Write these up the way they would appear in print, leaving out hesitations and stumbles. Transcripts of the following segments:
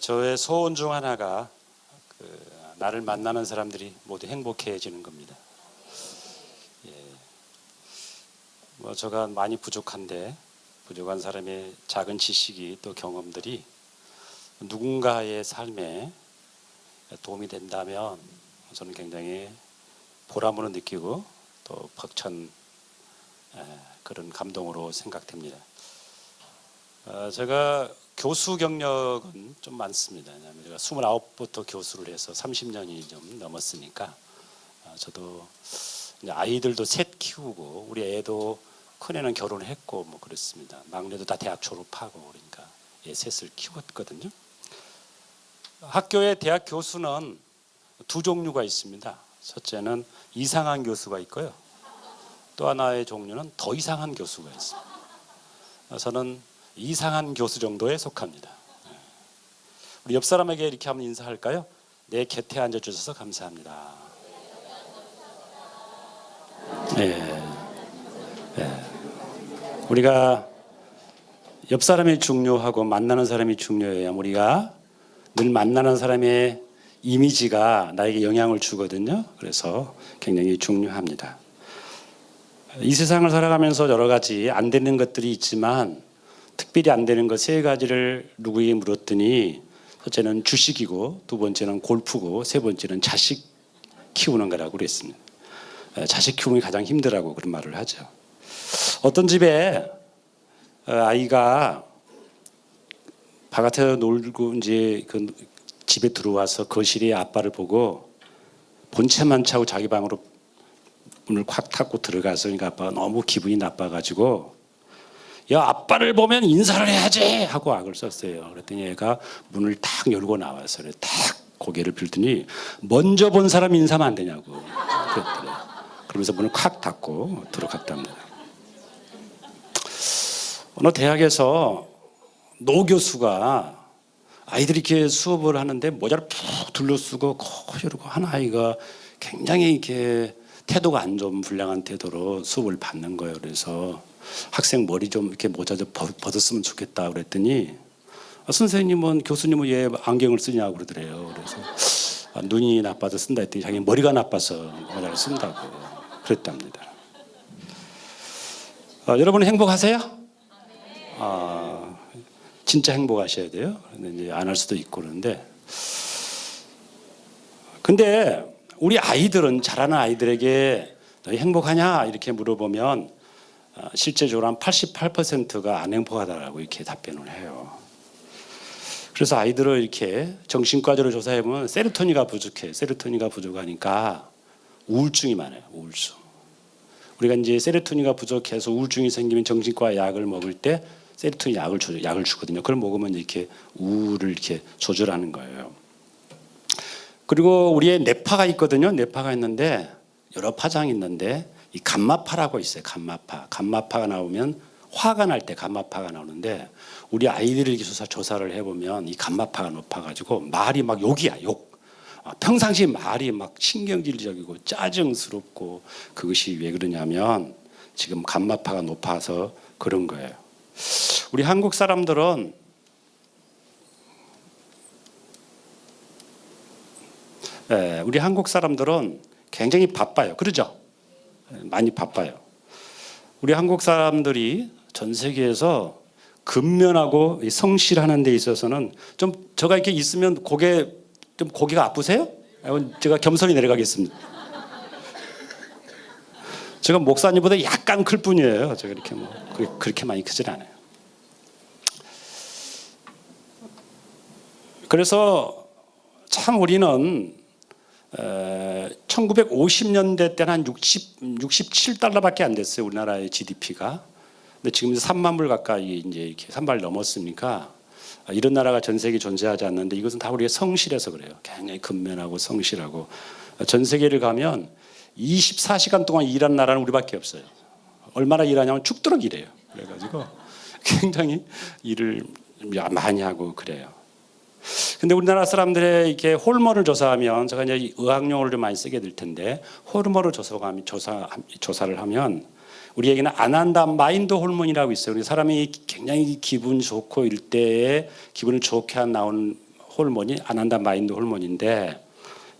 저의 소원 중 하나가 나를 만나는 사람들이 모두 행복해지는 겁니다. 제가 많이 부족한데 부족한 사람의 작은 지식이 또 경험들이 누군가의 삶에 도움이 된다면 저는 굉장히 보람으로 느끼고 또 벅찬 그런 감동으로 생각됩니다. 제가 교수 경력은 좀 많습니다. 왜냐하면 제가 29부터 교수를 해서 30년이 좀 넘었으니까 저도 이제 아이들도 셋 키우고 우리 애도 큰애는 결혼했고 뭐 그렇습니다. 막내도 다 대학 졸업하고 그러니까 애 셋을 키웠거든요. 학교의 대학 교수는 두 종류가 있습니다. 첫째는 이상한 교수가 있고요. 또 하나의 종류는 더 이상한 교수가 있습니다. 저는 이상한 교수 정도에 속합니다. 우리 옆 사람에게 이렇게 한번 인사할까요? 내 곁에 앉아주셔서 감사합니다. 우리가 옆 사람이 중요하고 만나는 사람이 중요해요. 우리가 늘 만나는 사람의 이미지가 나에게 영향을 주거든요. 그래서 굉장히 중요합니다. 이 세상을 살아가면서 여러 가지 안 되는 것들이 있지만 특별히 안 되는 것 세 가지를 누구에게 물었더니 첫째는 주식이고 두 번째는 골프고 세 번째는 자식 키우는 거라고 그랬습니다. 자식 키우는 게 가장 힘들다고 그런 말을 하죠. 어떤 집에 아이가 바깥에 놀고 이제 그 집에 들어와서 거실에 아빠를 보고 본체만 차고 자기 방으로 문을 콱 닫고 들어가서 그러니까 아빠가 너무 기분이 나빠가지고 야 아빠를 보면 인사를 해야지 하고 악을 썼어요. 그랬더니 얘가 문을 탁 열고 나와서 탁 고개를 빌더니 먼저 본 사람 인사하면 안 되냐고 그랬더래요. 그러면서 문을 콱 닫고 들어갔답니다. 어느 대학에서 노 교수가 아이들이 이렇게 수업을 하는데 모자를 푹 둘러쓰고 이러고 한 아이가 굉장히 이렇게 태도가 안 좋은 불량한 태도로 수업을 받는 거예요. 그래서 학생 머리 좀 이렇게 모자 좀 벗었으면 좋겠다 그랬더니 선생님은 교수님은 왜 안경을 쓰냐고 그러더래요. 그래서 눈이 나빠서 쓴다 했더니 자기 머리가 나빠서 모자를 쓴다고 그랬답니다. 여러분 행복하세요? 진짜 행복하셔야 돼요. 이제 안 할 수도 있고 그런데 근데 우리 아이들은 자라는 아이들에게 너희 행복하냐 이렇게 물어보면 실제적으로 한 88%가 안 행복하다라고 이렇게 답변을 해요. 그래서 아이들을 이렇게 정신과적으로 조사해 보면 세로토닌이 부족해. 세로토닌이 부족하니까 우울증이 많아요. 우울증. 우리가 이제 세로토닌이 부족해서 우울증이 생기면 정신과 약을 먹을 때 세로토닌 약을 주거든요. 그걸 먹으면 이렇게 우울을 이렇게 조절하는 거예요. 그리고 우리의 뇌파가 있거든요. 뇌파가 있는데 여러 파장이 있는데 이 감마파라고 있어요. 감마파가 나오면 화가 날 때 감마파가 나오는데 우리 아이들을 조사를 해보면 이 감마파가 높아가지고 말이 막 욕이야. 욕. 평상시 말이 막 신경질적이고 짜증스럽고 그것이 왜 그러냐면 지금 감마파가 높아서 그런 거예요. 우리 한국 사람들은 굉장히 바빠요. 그러죠? 많이 바빠요. 우리 한국 사람들이 전 세계에서 근면하고 성실하는 데 있어서는 좀 제가 이렇게 있으면 고개가 아프세요? 제가 겸손히 내려가겠습니다. 제가 목사님보다 약간 클 뿐이에요. 제가 이렇게 그렇게 많이 크진 않아요. 그래서 참 우리는 1950년대 때는 한 67달러밖에 안 됐어요. 우리나라의 GDP가. 근데 지금 3만 불 가까이 이제 이렇게 3만 넘었으니까 이런 나라가 전 세계에 존재하지 않는데 이것은 다 우리가 성실해서 그래요. 굉장히 근면하고 성실하고 전 세계를 가면 24시간 동안 일하는 나라는 우리밖에 없어요. 얼마나 일하냐면 죽도록 일해요. 그래가지고 굉장히 일을 많이 하고 그래요. 근데 우리나라 사람들의 이렇게 호르몬을 조사하면 제가 이제 의학 용어를 좀 많이 쓰게 될 텐데 호르몬을 조사를 하면 우리에게는 아난다 마인드 호르몬이라고 있어요. 우리 사람이 굉장히 기분 좋고 일 때에 기분을 좋게 한 나오는 호르몬이 아난다 마인드 호르몬인데,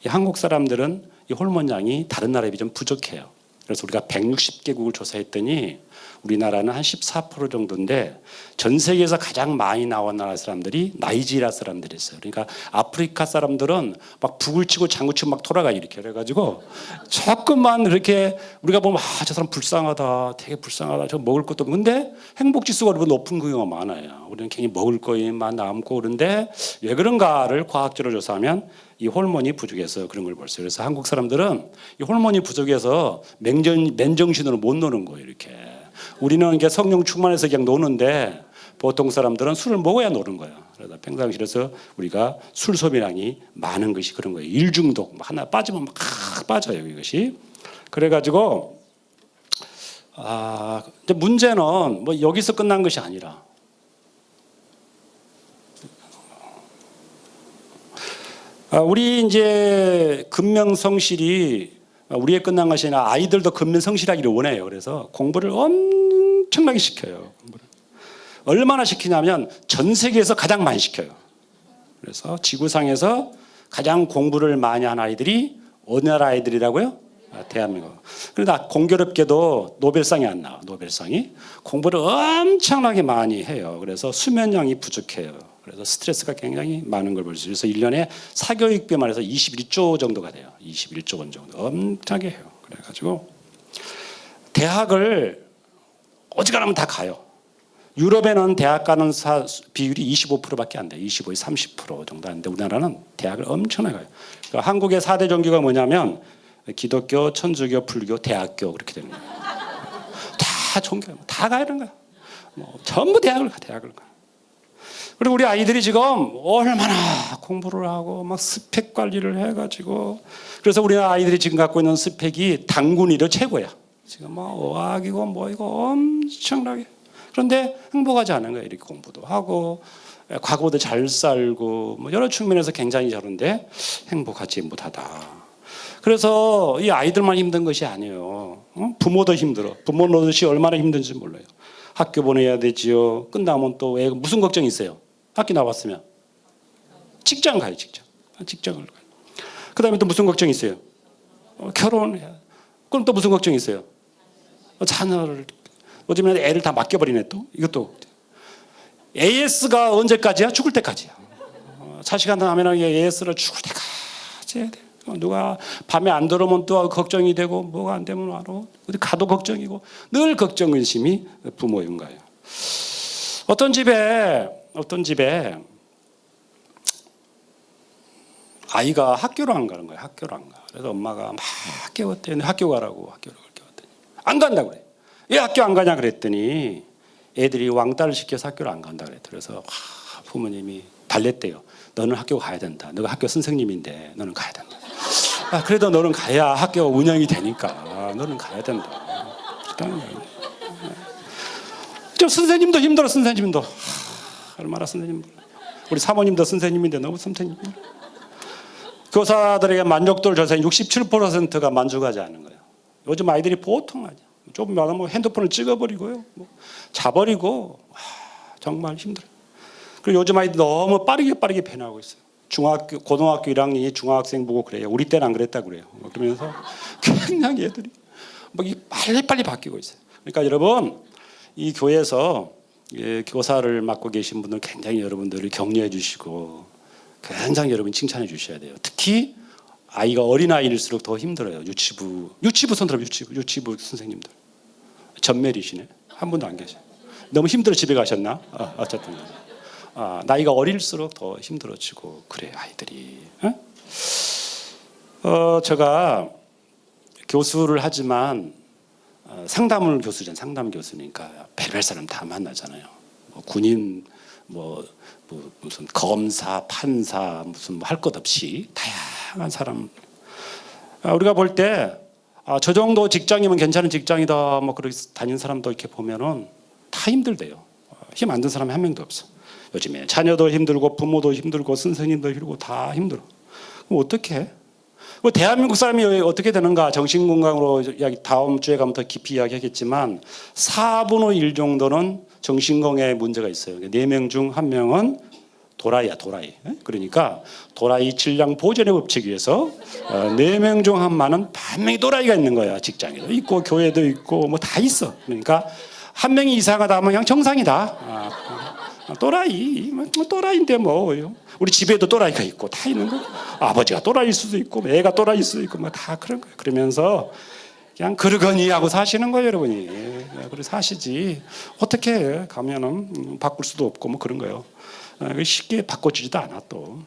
이 한국 사람들은 이 호르몬 양이 다른 나라에 비해 좀 부족해요. 그래서 우리가 160개국을 조사했더니 우리나라는 한 14% 정도인데, 전 세계에서 가장 많이 나온 나라 사람들이 나이지리아 사람들이 있어요. 그러니까 아프리카 사람들은 막 북을 치고 장구 치고 막 돌아가 이렇게 그래가지고 조금만 이렇게 우리가 보면 저 사람 불쌍하다, 되게 불쌍하다, 저 먹을 것도 없고, 근데 행복 지수가 높은 경우가 많아요. 우리는 괜히 먹을 것만 남고 그런데 왜 그런가를 과학적으로 조사하면 이 호르몬이 부족해서 그런 걸 볼 수 있어요. 그래서 한국 사람들은 이 호르몬이 부족해서 맨정신으로 못 노는 거예요. 이렇게 우리는 이게 성령 충만해서 그냥 노는데 보통 사람들은 술을 먹어야 노는 거예요. 그래서 평상시에서 우리가 술 소비량이 많은 것이 그런 거예요. 일 중독 하나 빠지면 막 빠져요, 이것이. 그래가지고 이제 문제는 뭐 여기서 끝난 것이 아니라 우리 이제 근면성실이 우리의 끝난 것이 아니라 아이들도 근면성실하기를 원해요. 그래서 공부를 엄청나게 시켜요. 공부를. 얼마나 시키냐면 전 세계에서 가장 많이 시켜요. 그래서 지구상에서 가장 공부를 많이 한 아이들이 어느 나라 아이들이라고요? 대한민국. 그러나 공교롭게도 노벨상이 안 나와. 노벨상이 공부를 엄청나게 많이 해요. 그래서 수면량이 부족해요. 그래서 스트레스가 굉장히 많은 걸 볼 수 있어요. 그래서 1년에 사교육비만 해서 21조 정도가 돼요. 21조 원 정도 엄청나게 해요. 그래가지고 대학을 어지간하면 다 가요. 유럽에는 대학 가는 비율이 25%밖에 안 돼요. 25, 30% 정도 하는데 우리나라는 대학을 엄청나게 가요. 그러니까 한국의 4대 종교가 뭐냐면 기독교, 천주교, 불교, 대학교 그렇게 되는 거예요. 다 종교, 다 가야 되는 거야. 전부 대학을 가. 그리고 우리 아이들이 지금 얼마나 공부를 하고 막 스펙 관리를 해가지고, 그래서 우리 아이들이 지금 갖고 있는 스펙이 당군이로 최고야. 지금 뭐 어학이고 뭐 이거 엄청나게. 그런데 행복하지 않은 거예요. 이렇게 공부도 하고 과거보다 잘 살고 뭐 여러 측면에서 굉장히 잘하는데 행복하지 못하다. 그래서 이 아이들만 힘든 것이 아니에요. 부모도 힘들어. 부모 노릇이 얼마나 힘든지 몰라요. 학교 보내야 되지요. 끝나면 또 왜 무슨 걱정이 있어요? 학교 나왔으면 직장 가요. 직장을 가요. 그 다음에 또 무슨 걱정이 있어요? 결혼해야. 그럼 또 무슨 걱정이 있어요? 자녀를. 요즘에 애를 다 맡겨버리네 또. 이것도 AS가 언제까지야? 죽을 때까지야. 자식한테 하면 AS를 죽을 때까지 해야 돼. 누가 밤에 안 들어오면 또 걱정이 되고 뭐가 안 되면 바로 어디 가도 걱정이고 늘 걱정 근심이 부모인 거예요. 어떤 집에 아이가 학교를 안 가는 거예요. 학교를 안 가. 그래서 엄마가 막 깨웠더니 학교 가라고 학교를 깨웠더니 안 간다 그래. 왜 학교 안 가냐 그랬더니 애들이 왕따를 시켜서 학교를 안 간다 그랬대. 그래서 부모님이 달랬대요. 너는 학교 가야 된다. 너가 학교 선생님인데 너는 가야 된다. 그래도 너는 가야 학교가 운영이 되니까 너는 가야 된다. 저 선생님도 힘들어. 선생님도 얼마나 선생님. 우리 사모님도 선생님인데 너무 선생님. 교사들에게 만족도를 조사해 67%가 만족하지 않는 거예요. 요즘 아이들이 보통 아니야. 조금 말하면 핸드폰을 찍어버리고요, 자버리고 정말 힘들어요. 그리고 요즘 아이들 너무 빠르게 변하고 있어요. 고등학교 1학년이 중학생 보고 그래요. 우리 때는 안 그랬다 그래요. 그러면서 굉장히 애들이 빨리 바뀌고 있어요. 그러니까 여러분 이 교회에서 교사를 맡고 계신 분들 굉장히 여러분들을 격려해 주시고 굉장히 여러분 칭찬해 주셔야 돼요. 특히 아이가 어린 아이일수록 더 힘들어요. 유치부 손들어. 유치부 선생님들 전멸이시네. 한 분도 안 계셔. 너무 힘들어 집에 가셨나? 어쨌든 나이가 어릴수록 더 힘들어지고 그래 아이들이. 제가 교수를 하지만 상담 교수니까 별별 사람 다 만나잖아요. 군인 무슨 검사, 판사 무슨 할 것 없이 다양한 사람. 우리가 볼 때 저 정도 직장이면 괜찮은 직장이다. 그렇게 다니는 사람도 이렇게 보면은 다 힘들대요. 힘 안 든 사람이 한 명도 없어. 요즘에 자녀도 힘들고 부모도 힘들고 선생님도 힘들고 다 힘들어. 그럼 어떻게 해? 대한민국 사람이 어떻게 되는가 정신건강으로 다음 주에 가면 더 깊이 이야기하겠지만 4분의 1 정도는 정신건강에 문제가 있어요. 4명 중 1명은 도라이야, 도라이. 그러니까 도라이 질량 보존의 법칙에 의해서 4명 중 1명은 반명이 도라이가 있는 거야. 직장에도 있고 교회도 있고 뭐 다 있어. 그러니까 1명이 이상하다 하면 그냥 정상이다. 또라이, 또라이인데 뭐 우리 집에도 또라이가 있고 다 있는 거. 아버지가 또라이일 수도 있고 애가 또라이일 수도 있고 뭐 다 그런 거예요. 그러면서 그냥 그러거니 하고 사시는 거예요, 여러분이. 그래 사시지. 어떻게 가면은 바꿀 수도 없고 뭐 그런 거예요. 쉽게 바꿔주지도 않아 또.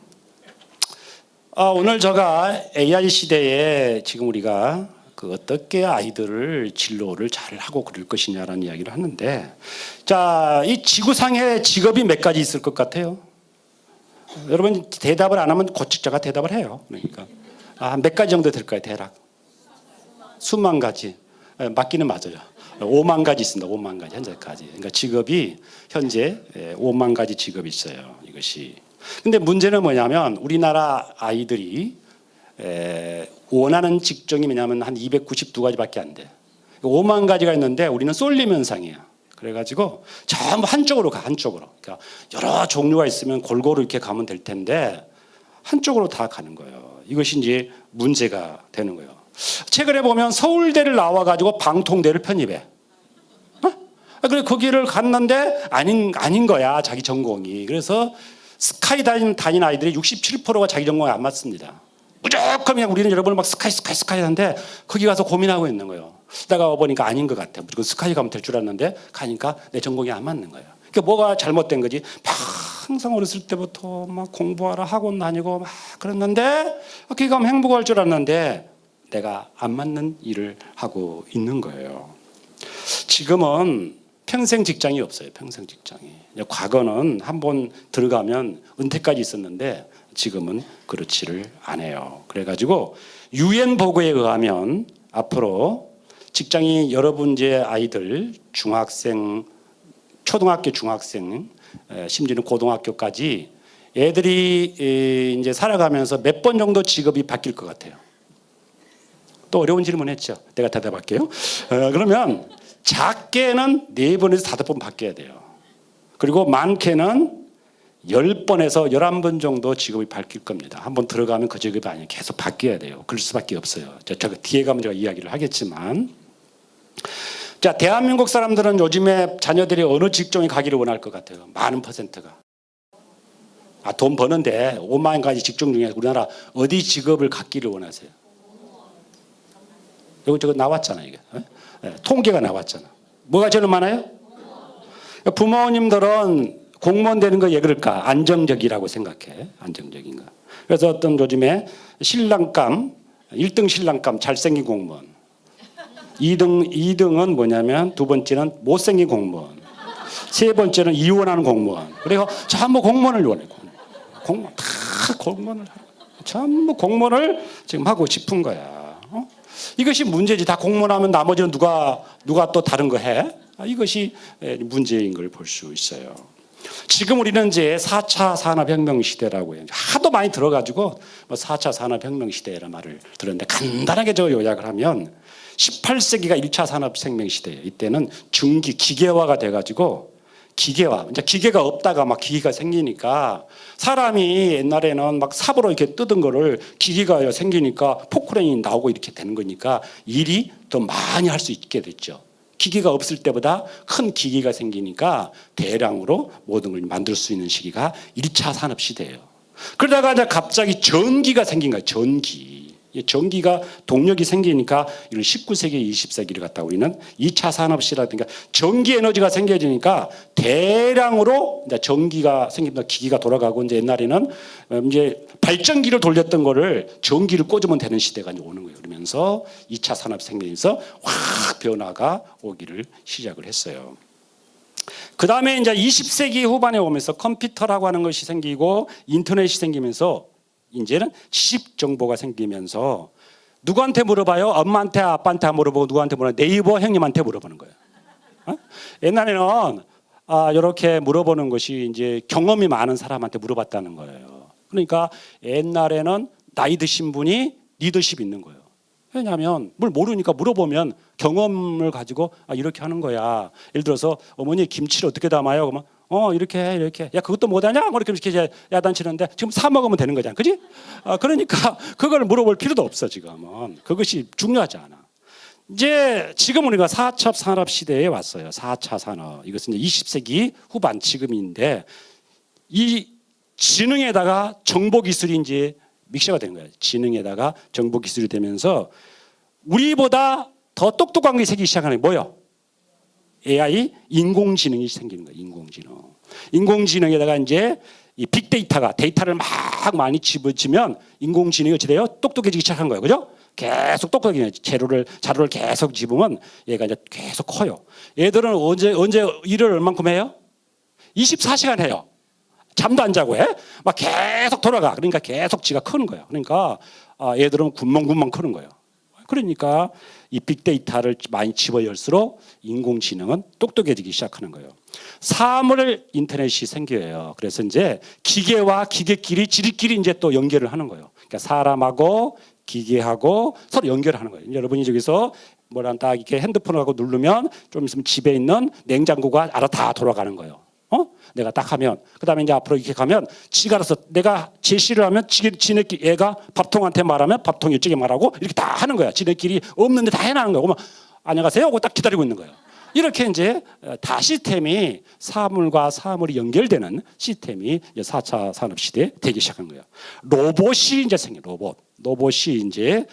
오늘 제가 AI 시대에 지금 우리가 어떻게 아이들을 진로를 잘 하고 그럴 것이냐라는 이야기를 하는데, 자, 이 지구상에 직업이 몇 가지 있을 것 같아요? 여러분 대답을 안 하면 고직자가 대답을 해요. 그러니까 몇 가지 정도 될까요, 대략? 수만 가지. 맞기는 맞아요. 5만 가지 있습니다. 5만 가지 현재까지. 그러니까 직업이 현재 5만 가지 직업이 있어요. 이것이. 근데 문제는 뭐냐면 우리나라 아이들이 원하는 직종이 뭐냐면 한 292가지밖에 안 돼. 5만 가지가 있는데 우리는 쏠림 현상이야. 그래가지고 전부 한쪽으로 가, 한쪽으로. 그러니까 여러 종류가 있으면 골고루 이렇게 가면 될 텐데 한쪽으로 다 가는 거예요. 이것이 이제 문제가 되는 거예요. 최근에 보면 서울대를 나와가지고 방통대를 편입해. 그래 거기를 갔는데 아닌 거야, 자기 전공이. 그래서 스카이 다닌 아이들이 67%가 자기 전공에 안 맞습니다. 무조건 그냥 우리는 여러분을 막 스카이 하는데 거기 가서 고민하고 있는 거예요. 쓰다가 보니까 아닌 것 같아. 무조건 스카이 가면 될 줄 알았는데 가니까 내 전공이 안 맞는 거예요. 그러니까 뭐가 잘못된 거지? 항상 어렸을 때부터 막 공부하러 학원 다니고 막 그랬는데 거기 가면 행복할 줄 알았는데 내가 안 맞는 일을 하고 있는 거예요. 지금은 평생 직장이 없어요. 평생 직장이. 과거는 한번 들어가면 은퇴까지 있었는데 지금은 그렇지를 않아요. 그래가지고 UN 보고에 의하면 앞으로 직장이 여러분 제 아이들 중학생, 초등학교 중학생, 심지어는 고등학교까지 애들이 이제 살아가면서 몇 번 정도 직업이 바뀔 것 같아요. 또 어려운 질문했죠. 내가 대답할게요. 그러면 작게는 4번에서 5번 바뀌어야 돼요. 그리고 많게는 10번에서 11번 정도 직업이 바뀔 겁니다. 한번 들어가면 그 직업이 아니에요. 계속 바뀌어야 돼요. 그럴 수밖에 없어요. 제가 뒤에 가면 제가 이야기를 하겠지만, 자, 대한민국 사람들은 요즘에 자녀들이 어느 직종에 가기를 원할 것 같아요? 많은 퍼센트가. 돈 버는데 5만 가지 직종 중에 우리나라 어디 직업을 갖기를 원하세요? 여기 저거 나왔잖아요. 이게. 통계가 나왔잖아. 뭐가 제일 많아요? 부모님들은 공무원 되는 거 왜 그럴까? 안정적이라고 생각해. 안정적인 거. 그래서 어떤 요즘에 신랑감, 1등 신랑감 잘생긴 공무원. 2등은 뭐냐면 두 번째는 못생긴 공무원. 세 번째는 이혼하는 공무원. 그래서 전부 공무원을 원해. 공무원 다 공무원을 전부 공무원을 지금 하고 싶은 거야. 이것이 문제지. 다 공무원하면 나머지는 누가 또 다른 거 해? 이것이 문제인 걸 볼 수 있어요. 지금 우리는 이제 4차 산업혁명 시대라고 해요. 하도 많이 들어가지고 4차 산업혁명 시대라는 말을 들었는데 간단하게 저 요약을 하면 18세기가 1차 산업혁명 시대예요. 이때는 기계화가 돼가지고 기계화. 이제 기계가 없다가 막 기계가 생기니까 사람이 옛날에는 막 삽으로 이렇게 뜯은 거를 기계가 생기니까 포크레인이 나오고 이렇게 되는 거니까 일이 더 많이 할 수 있게 됐죠. 기계가 없을 때보다 큰 기계가 생기니까 대량으로 모든 걸 만들 수 있는 시기가 1차 산업 시대예요. 그러다가 이제 갑자기 전기가 생긴 거예요. 전기가 동력이 생기니까 이런 19세기, 20세기를 갖다 우리는 2차 산업시라든가 전기 에너지가 생겨지니까 대량으로 이제 전기가 생기면서 기기가 돌아가고 이제 옛날에는 이제 발전기를 돌렸던 거를 전기를 꽂으면 되는 시대가 이제 오는 거예요. 그러면서 2차 산업 생기면서 확 변화가 오기를 시작을 했어요. 그 다음에 이제 20세기 후반에 오면서 컴퓨터라고 하는 것이 생기고 인터넷이 생기면서 이제는 지식 정보가 생기면서 누구한테 물어봐요? 엄마한테 아빠한테 물어보고 누구한테 물어봐요? 네이버 형님한테 물어보는 거예요. 옛날에는 이렇게 물어보는 것이 이제 경험이 많은 사람한테 물어봤다는 거예요. 그러니까 옛날에는 나이 드신 분이 리더십이 있는 거예요. 왜냐하면 뭘 모르니까 물어보면 경험을 가지고 이렇게 하는 거야. 예를 들어서 어머니 김치를 어떻게 담아요? 그러면 이렇게 해, 이렇게. 야 그것도 못하냐? 뭐 이렇게 이제 야단치는데 지금 사 먹으면 되는 거잖아, 그지? 그러니까 그걸 물어볼 필요도 없어 지금은. 그것이 중요하지 않아. 이제 지금 우리가 4차 산업 시대에 왔어요. 4차 산업. 이것은 이제 20세기 후반 지금인데 이 지능에다가 정보 기술이 이제 믹서가 되는 거예요. 지능에다가 정보 기술이 되면서 우리보다 더 똑똑한 게 생기기 시작하는 게 뭐예요? AI, 인공지능이 생기는 거예요. 인공지능에다가 이제 이 빅데이터가 데이터를 막 많이 집어치면 인공지능이 어찌 돼요? 똑똑해지기 시작한 거예요. 그죠? 계속 똑똑해져요. 자료를 계속 집으면 얘가 이제 계속 커요. 얘들은 언제 일을 얼만큼 해요? 24시간 해요. 잠도 안 자고 해. 막 계속 돌아가. 그러니까 계속 지가 크는 거예요. 그러니까 얘들은 군멍군멍 크는 거예요. 그러니까 이 빅데이터를 많이 집어열수록 인공지능은 똑똑해지기 시작하는 거예요. 사물 인터넷이 생겨요. 그래서 이제 기계와 기계끼리 지들끼리 이제 또 연결을 하는 거예요. 그러니까 사람하고 기계하고 서로 연결하는 거예요. 여러분이 저기서 뭐란 딱 이렇게 핸드폰을 갖고 누르면 좀 있으면 집에 있는 냉장고가 알아 다 돌아가는 거예요. 내가 딱 하면 그다음에 이제 앞으로 이렇게 가면 지가 알아서 내가 제시를 하면 지네끼리 얘가 밥통한테 말하면 밥통이 이쪽에 말하고 이렇게 다 하는 거야. 지네끼리 없는데 다 해나는 거야. 그러면 안녕하세요 하고 딱 기다리고 있는 거예요. 이렇게 이제 다 시스템이 사물과 사물이 연결되는 시스템이 4차 산업 시대에 되기 시작한 거예요. 로봇이 이제 생겨. 로봇이 이제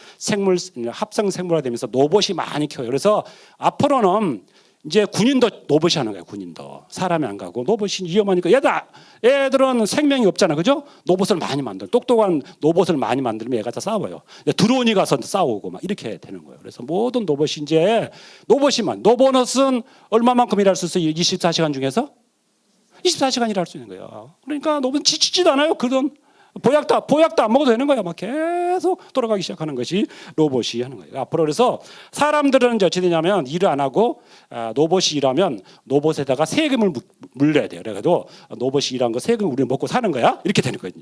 합성 생물화 되면서 로봇이 많이 커요. 그래서 앞으로는 이제 군인도 로봇이 하는 거예요. 군인도 사람이 안 가고 로봇이 위험하니까 얘들은 생명이 없잖아, 그죠? 로봇을 많이 똑똑한 로봇을 많이 만들면 얘가 다 싸워요. 드론이 가서 싸우고 막 이렇게 되는 거예요. 그래서 모든 로봇이 이제 로봇은 얼마만큼 일할 수 있어요? 24시간 중에서 24시간 일할 수 있는 거예요. 그러니까 로봇은 지치지도 않아요. 그런 보약도 안 먹어도 되는 거예요. 막 계속 돌아가기 시작하는 것이 로봇이 하는 거예요. 앞으로 그래서 사람들은 이제 어찌 되냐면 일을 안 하고 로봇이 일하면 로봇에다가 세금을 물려야 돼요. 그래가지고 로봇이 일한 거 세금 우리는 먹고 사는 거야. 이렇게 되는 거예요.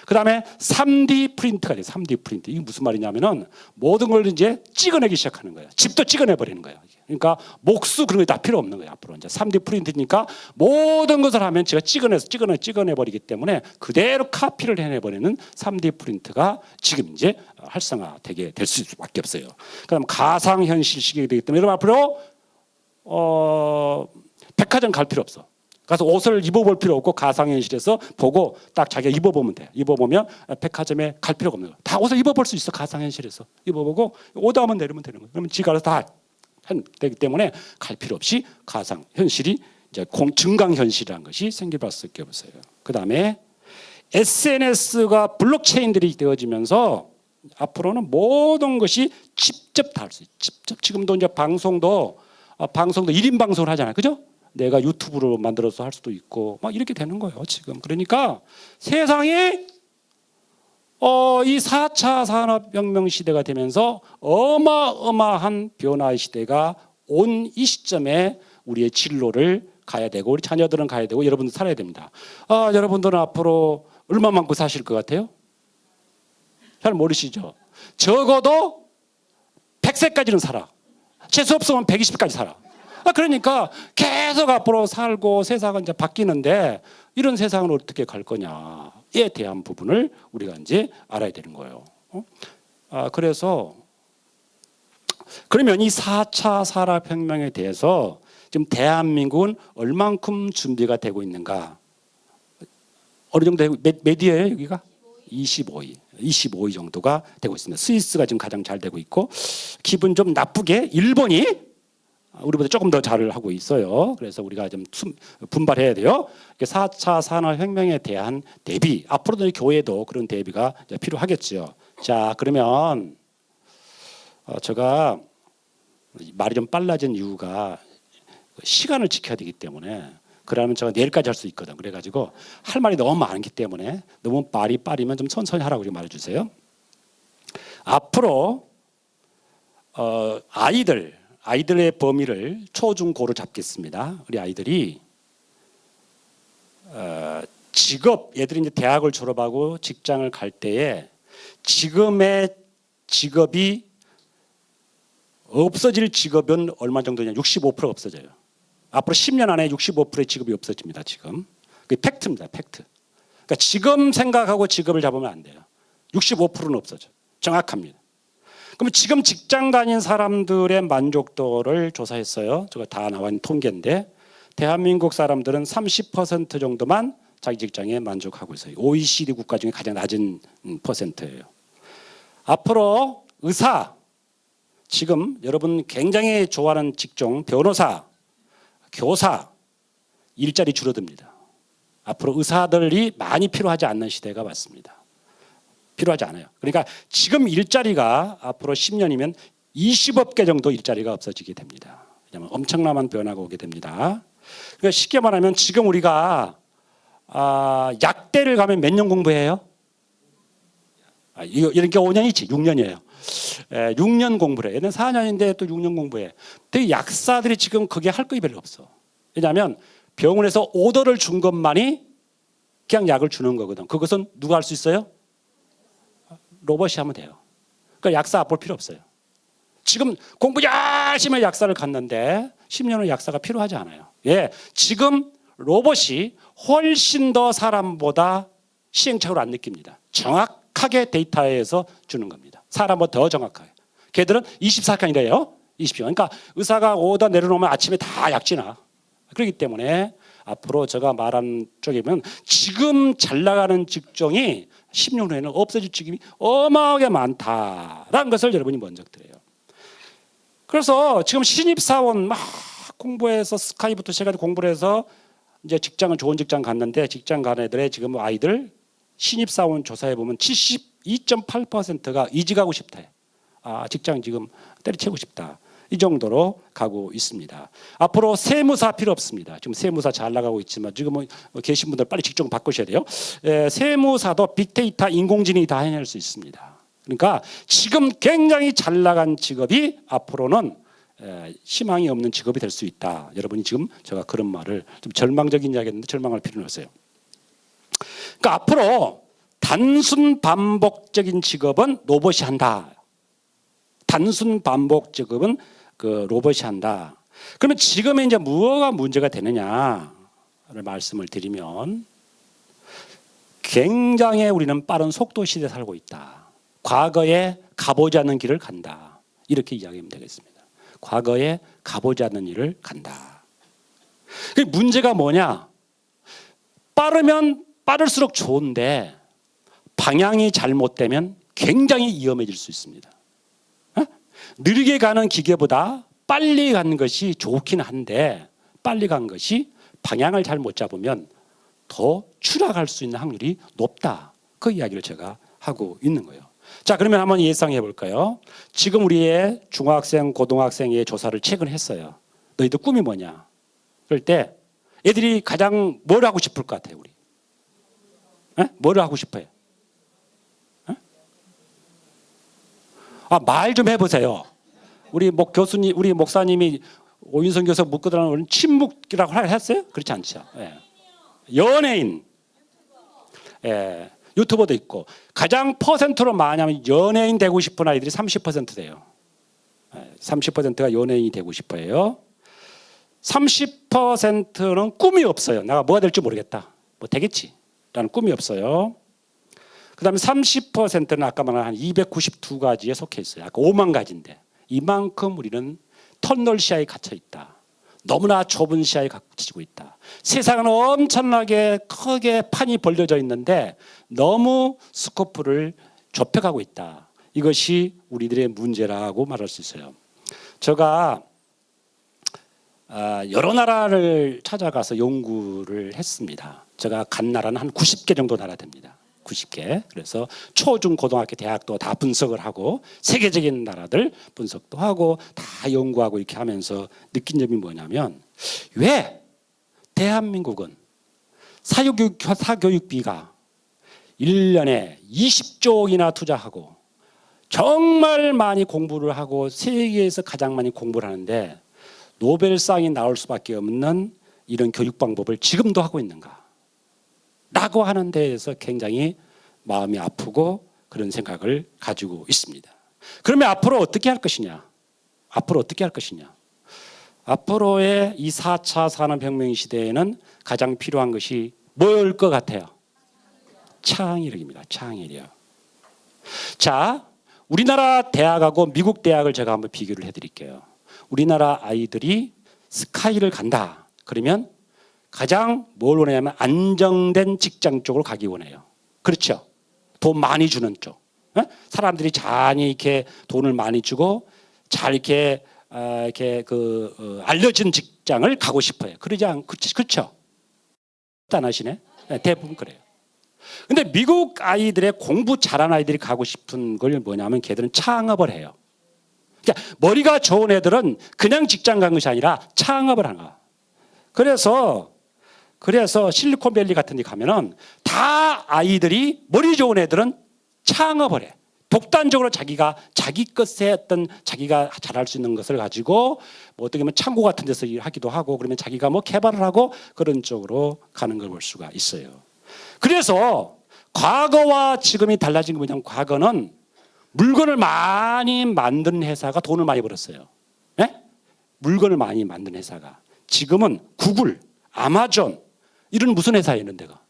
그 다음에 3D 프린트가 돼요. 3D 프린트. 이게 무슨 말이냐면은 모든 걸 이제 찍어내기 시작하는 거예요. 집도 찍어내버리는 거예요. 그러니까 목수 그런 게 다 필요 없는 거예요. 앞으로 이제 3D 프린트니까 모든 것을 하면 제가 찍어내버리기 때문에 그대로 카피를 해내버리는 3D 프린트가 지금 이제 활성화되게 될 수밖에 없어요. 그다음 가상현실 시기가 되기 때문에 여러분 앞으로 백화점 갈 필요 없어. 가서 옷을 입어볼 필요 없고 가상현실에서 보고 딱 자기가 입어보면 돼. 입어보면 백화점에 갈 필요가 없는 거야. 다 옷을 입어볼 수 있어. 가상현실에서 입어보고 오더하면 내리면 되는 거야. 그러면 지가 알아서 다 되기 때문에 갈 필요 없이 가상현실이 이제 증강현실이라는 것이 생길 수밖에 없어요. 그 다음에 SNS가 블록체인들이 되어지면서 앞으로는 모든 것이 직접 다 할 수 있어요. 직접 지금도 이제 방송도 1인 방송을 하잖아요. 그죠? 내가 유튜브로 만들어서 할 수도 있고 막 이렇게 되는 거예요 지금. 그러니까 세상이 이 4차 산업혁명 시대가 되면서 어마어마한 변화의 시대가 온 이 시점에 우리의 진로를 가야 되고 우리 자녀들은 가야 되고 여러분들 살아야 됩니다. 여러분들은 앞으로 얼마만큼 사실 것 같아요? 잘 모르시죠? 적어도 100세까지는 살아. 재수 없으면 120까지 살아. 그러니까 계속 앞으로 살고 세상은 이제 바뀌는데 이런 세상을 어떻게 갈 거냐에 대한 부분을 우리가 이제 알아야 되는 거예요. 그래서 그러면 이 4차 산업혁명에 대해서 지금 대한민국은 얼만큼 준비가 되고 있는가? 어느 정도 되고 몇 위예요 여기가? 25위 정도가 되고 있습니다. 스위스가 지금 가장 잘 되고 있고 기분 좀 나쁘게 일본이 우리보다 조금 더 잘 하고 있어요. 그래서 우리가 좀 분발해야 돼요. 4차 산업혁명에 대한 대비, 앞으로도 교회도 그런 대비가 필요하겠죠. 자, 그러면 제가 말이 좀 빨라진 이유가 시간을 지켜야 되기 때문에 그러면 제가 내일까지 할 수 있거든. 그래가지고 할 말이 너무 많기 때문에 너무 말이 빠르면 좀 천천히 하라고 말해주세요. 앞으로 아이들의 범위를 초중고로 잡겠습니다. 우리 아이들이 직업, 얘들이 이제 대학을 졸업하고 직장을 갈 때에 지금의 직업이 없어질 직업은 얼마 정도냐? 65% 없어져요. 앞으로 10년 안에 65%의 직업이 없어집니다. 지금 그게 팩트입니다. 팩트. 그러니까 지금 생각하고 직업을 잡으면 안 돼요. 65%는 없어져. 정확합니다. 그러면 지금 직장 다닌 사람들의 만족도를 조사했어요. 저거 다 나와 있는 통계인데 대한민국 사람들은 30% 정도만 자기 직장에 만족하고 있어요. OECD 국가 중에 가장 낮은 퍼센트예요. 앞으로 의사, 지금 여러분 굉장히 좋아하는 직종, 변호사, 교사, 일자리 줄어듭니다. 앞으로 의사들이 많이 필요하지 않는 시대가 왔습니다. 필요하지 않아요. 그러니까 지금 일자리가 앞으로 10년이면 20억 개 정도 일자리가 없어지게 됩니다. 왜냐하면 엄청난 변화가 오게 됩니다. 그러니까 쉽게 말하면 지금 우리가 약대를 가면 몇 년 공부해요? 이런 게 5년이지 6년이에요. 6년 공부를 해. 얘는 4년인데 또 6년 공부해. 근데 약사들이 지금 그게 할 거이 별로 없어. 왜냐하면 병원에서 오더를 준 것만이 그냥 약을 주는 거거든. 그것은 누가 할 수 있어요? 로봇이 하면 돼요. 그러니까 약사 볼 필요 없어요. 지금 공부 열심히 해서 약사를 갔는데 10년 후 약사가 필요하지 않아요. 예, 지금 로봇이 훨씬 더 사람보다 시행착오를 안 느낍니다. 정확하게 데이터에서 주는 겁니다. 사람보다 더 정확하게. 걔들은 24시간이래요. 20시간. 그러니까 의사가 오더 내려놓으면 아침에 다 약지나. 그렇기 때문에 앞으로 제가 말한 쪽이면 지금 잘 나가는 직종이 10년 후에는 없어질 직업이 어마어마하게 많다라는 것을 여러분이 먼저 드려요. 그래서 지금 신입사원 막 공부해서 스카이부터 시작해서 공부를 해서 이제 직장은 좋은 직장 갔는데 직장 간 애들의 지금 아이들 신입사원 조사해 보면 72.8%가 이직하고 싶다. 직장 지금 때려치우고 싶다. 이 정도로 가고 있습니다. 앞으로 세무사 필요 없습니다. 지금 세무사 잘 나가고 있지만 지금 계신 분들 빨리 직종 바꾸셔야 돼요. 세무사도 빅데이터 인공지능이 다 해낼 수 있습니다. 그러니까 지금 굉장히 잘 나간 직업이 앞으로는 희망이 없는 직업이 될 수 있다. 여러분이 지금 제가 그런 말을 좀 절망적인 이야기했는데 절망할 필요는 없어요. 그러니까 앞으로 단순 반복적인 직업은 로봇이 한다. 단순 반복 직업은 그 로봇이 한다. 그러면 지금의 이제 뭐가 문제가 되느냐를 말씀을 드리면 굉장히 우리는 빠른 속도 시대에 살고 있다. 과거에 가보지 않는 길을 간다. 이렇게 이야기하면 되겠습니다. 과거에 가보지 않는 일을 간다. 그 문제가 뭐냐? 빠르면 빠를수록 좋은데 방향이 잘못되면 굉장히 위험해질 수 있습니다. 느리게 가는 기계보다 빨리 가는 것이 좋긴 한데 빨리 간 것이 방향을 잘못 잡으면 더 추락할 수 있는 확률이 높다. 그 이야기를 제가 하고 있는 거예요. 자, 그러면 한번 예상해 볼까요? 지금 우리의 중학생, 고등학생의 조사를 최근 했어요. 너희들 꿈이 뭐냐? 그럴 때 애들이 가장 뭘 하고 싶을 것 같아요, 우리? 뭘 하고 싶어요? 말 좀 해보세요. 우리 교수님, 우리 목사님이 오윤성 교수 묻고 들어가는 침묵이라고 했어요? 그렇지 않죠. 예. 연예인, 유튜버도 있고 가장 퍼센트로 많이 하면 연예인 되고 싶은 아이들이 30% 돼요. 30%가 연예인이 되고 싶어요. 30%는 꿈이 없어요. 내가 뭐가 될지 모르겠다. 뭐 되겠지. 라는 꿈이 없어요. 그 다음에 30%는 아까 말한 한 292가지에 속해 있어요. 아까 5만 가지인데 이만큼 우리는 터널 시야에 갇혀 있다. 너무나 좁은 시야에 갇히고 있다. 세상은 엄청나게 크게 판이 벌려져 있는데 너무 스코프를 좁혀가고 있다. 이것이 우리들의 문제라고 말할 수 있어요. 제가 여러 나라를 찾아가서 연구를 했습니다. 제가 간 나라는 한 90개 정도 나라 됩니다. 90개. 그래서 초중 고등학교 대학도 다 분석을 하고 세계적인 나라들 분석도 하고 다 연구하고 이렇게 하면서 느낀 점이 뭐냐면 왜 대한민국은 사교육비가 1년에 20조이나 투자하고 정말 많이 공부를 하고 세계에서 가장 많이 공부를 하는데 노벨상이 나올 수밖에 없는 이런 교육 방법을 지금도 하고 있는가? 라고 하는 데에서 굉장히 마음이 아프고 그런 생각을 가지고 있습니다. 그러면 앞으로 어떻게 할 것이냐? 앞으로 어떻게 할 것이냐? 앞으로의 이 4차 산업혁명 시대에는 가장 필요한 것이 뭘 것 같아요? 창의력입니다. 창의력. 자, 우리나라 대학하고 미국 대학을 제가 한번 비교를 해드릴게요. 우리나라 아이들이 스카이를 간다. 그러면 가장 뭘 원하냐면 안정된 직장 쪽으로 가기 원해요. 그렇죠? 돈 많이 주는 쪽. 사람들이 잘 이렇게 돈을 많이 주고 잘 이렇게 알려진 직장을 가고 싶어요. 그러지 않고 그렇죠? 안 하시네. 대부분 그래요. 근데 미국 아이들의 공부 잘하는 아이들이 가고 싶은 걸 뭐냐면 걔들은 창업을 해요. 그러니까 머리가 좋은 애들은 그냥 직장 간 것이 아니라 창업을 하는 거야. 그래서 실리콘밸리 같은 데 가면은 다 아이들이 머리 좋은 애들은 창업을 해. 독단적으로 자기가 자기 것에 어떤 자기가 잘할 수 있는 것을 가지고 뭐 어떻게 보면 창고 같은 데서 일하기도 하고 그러면 자기가 뭐 개발을 하고 그런 쪽으로 가는 걸 볼 수가 있어요. 그래서 과거와 지금이 달라진 게 뭐냐면 과거는 물건을 많이 만드는 회사가 돈을 많이 벌었어요. 네? 물건을 많이 만드는 회사가. 지금은 구글, 아마존 이런 무슨 회사였는 데가.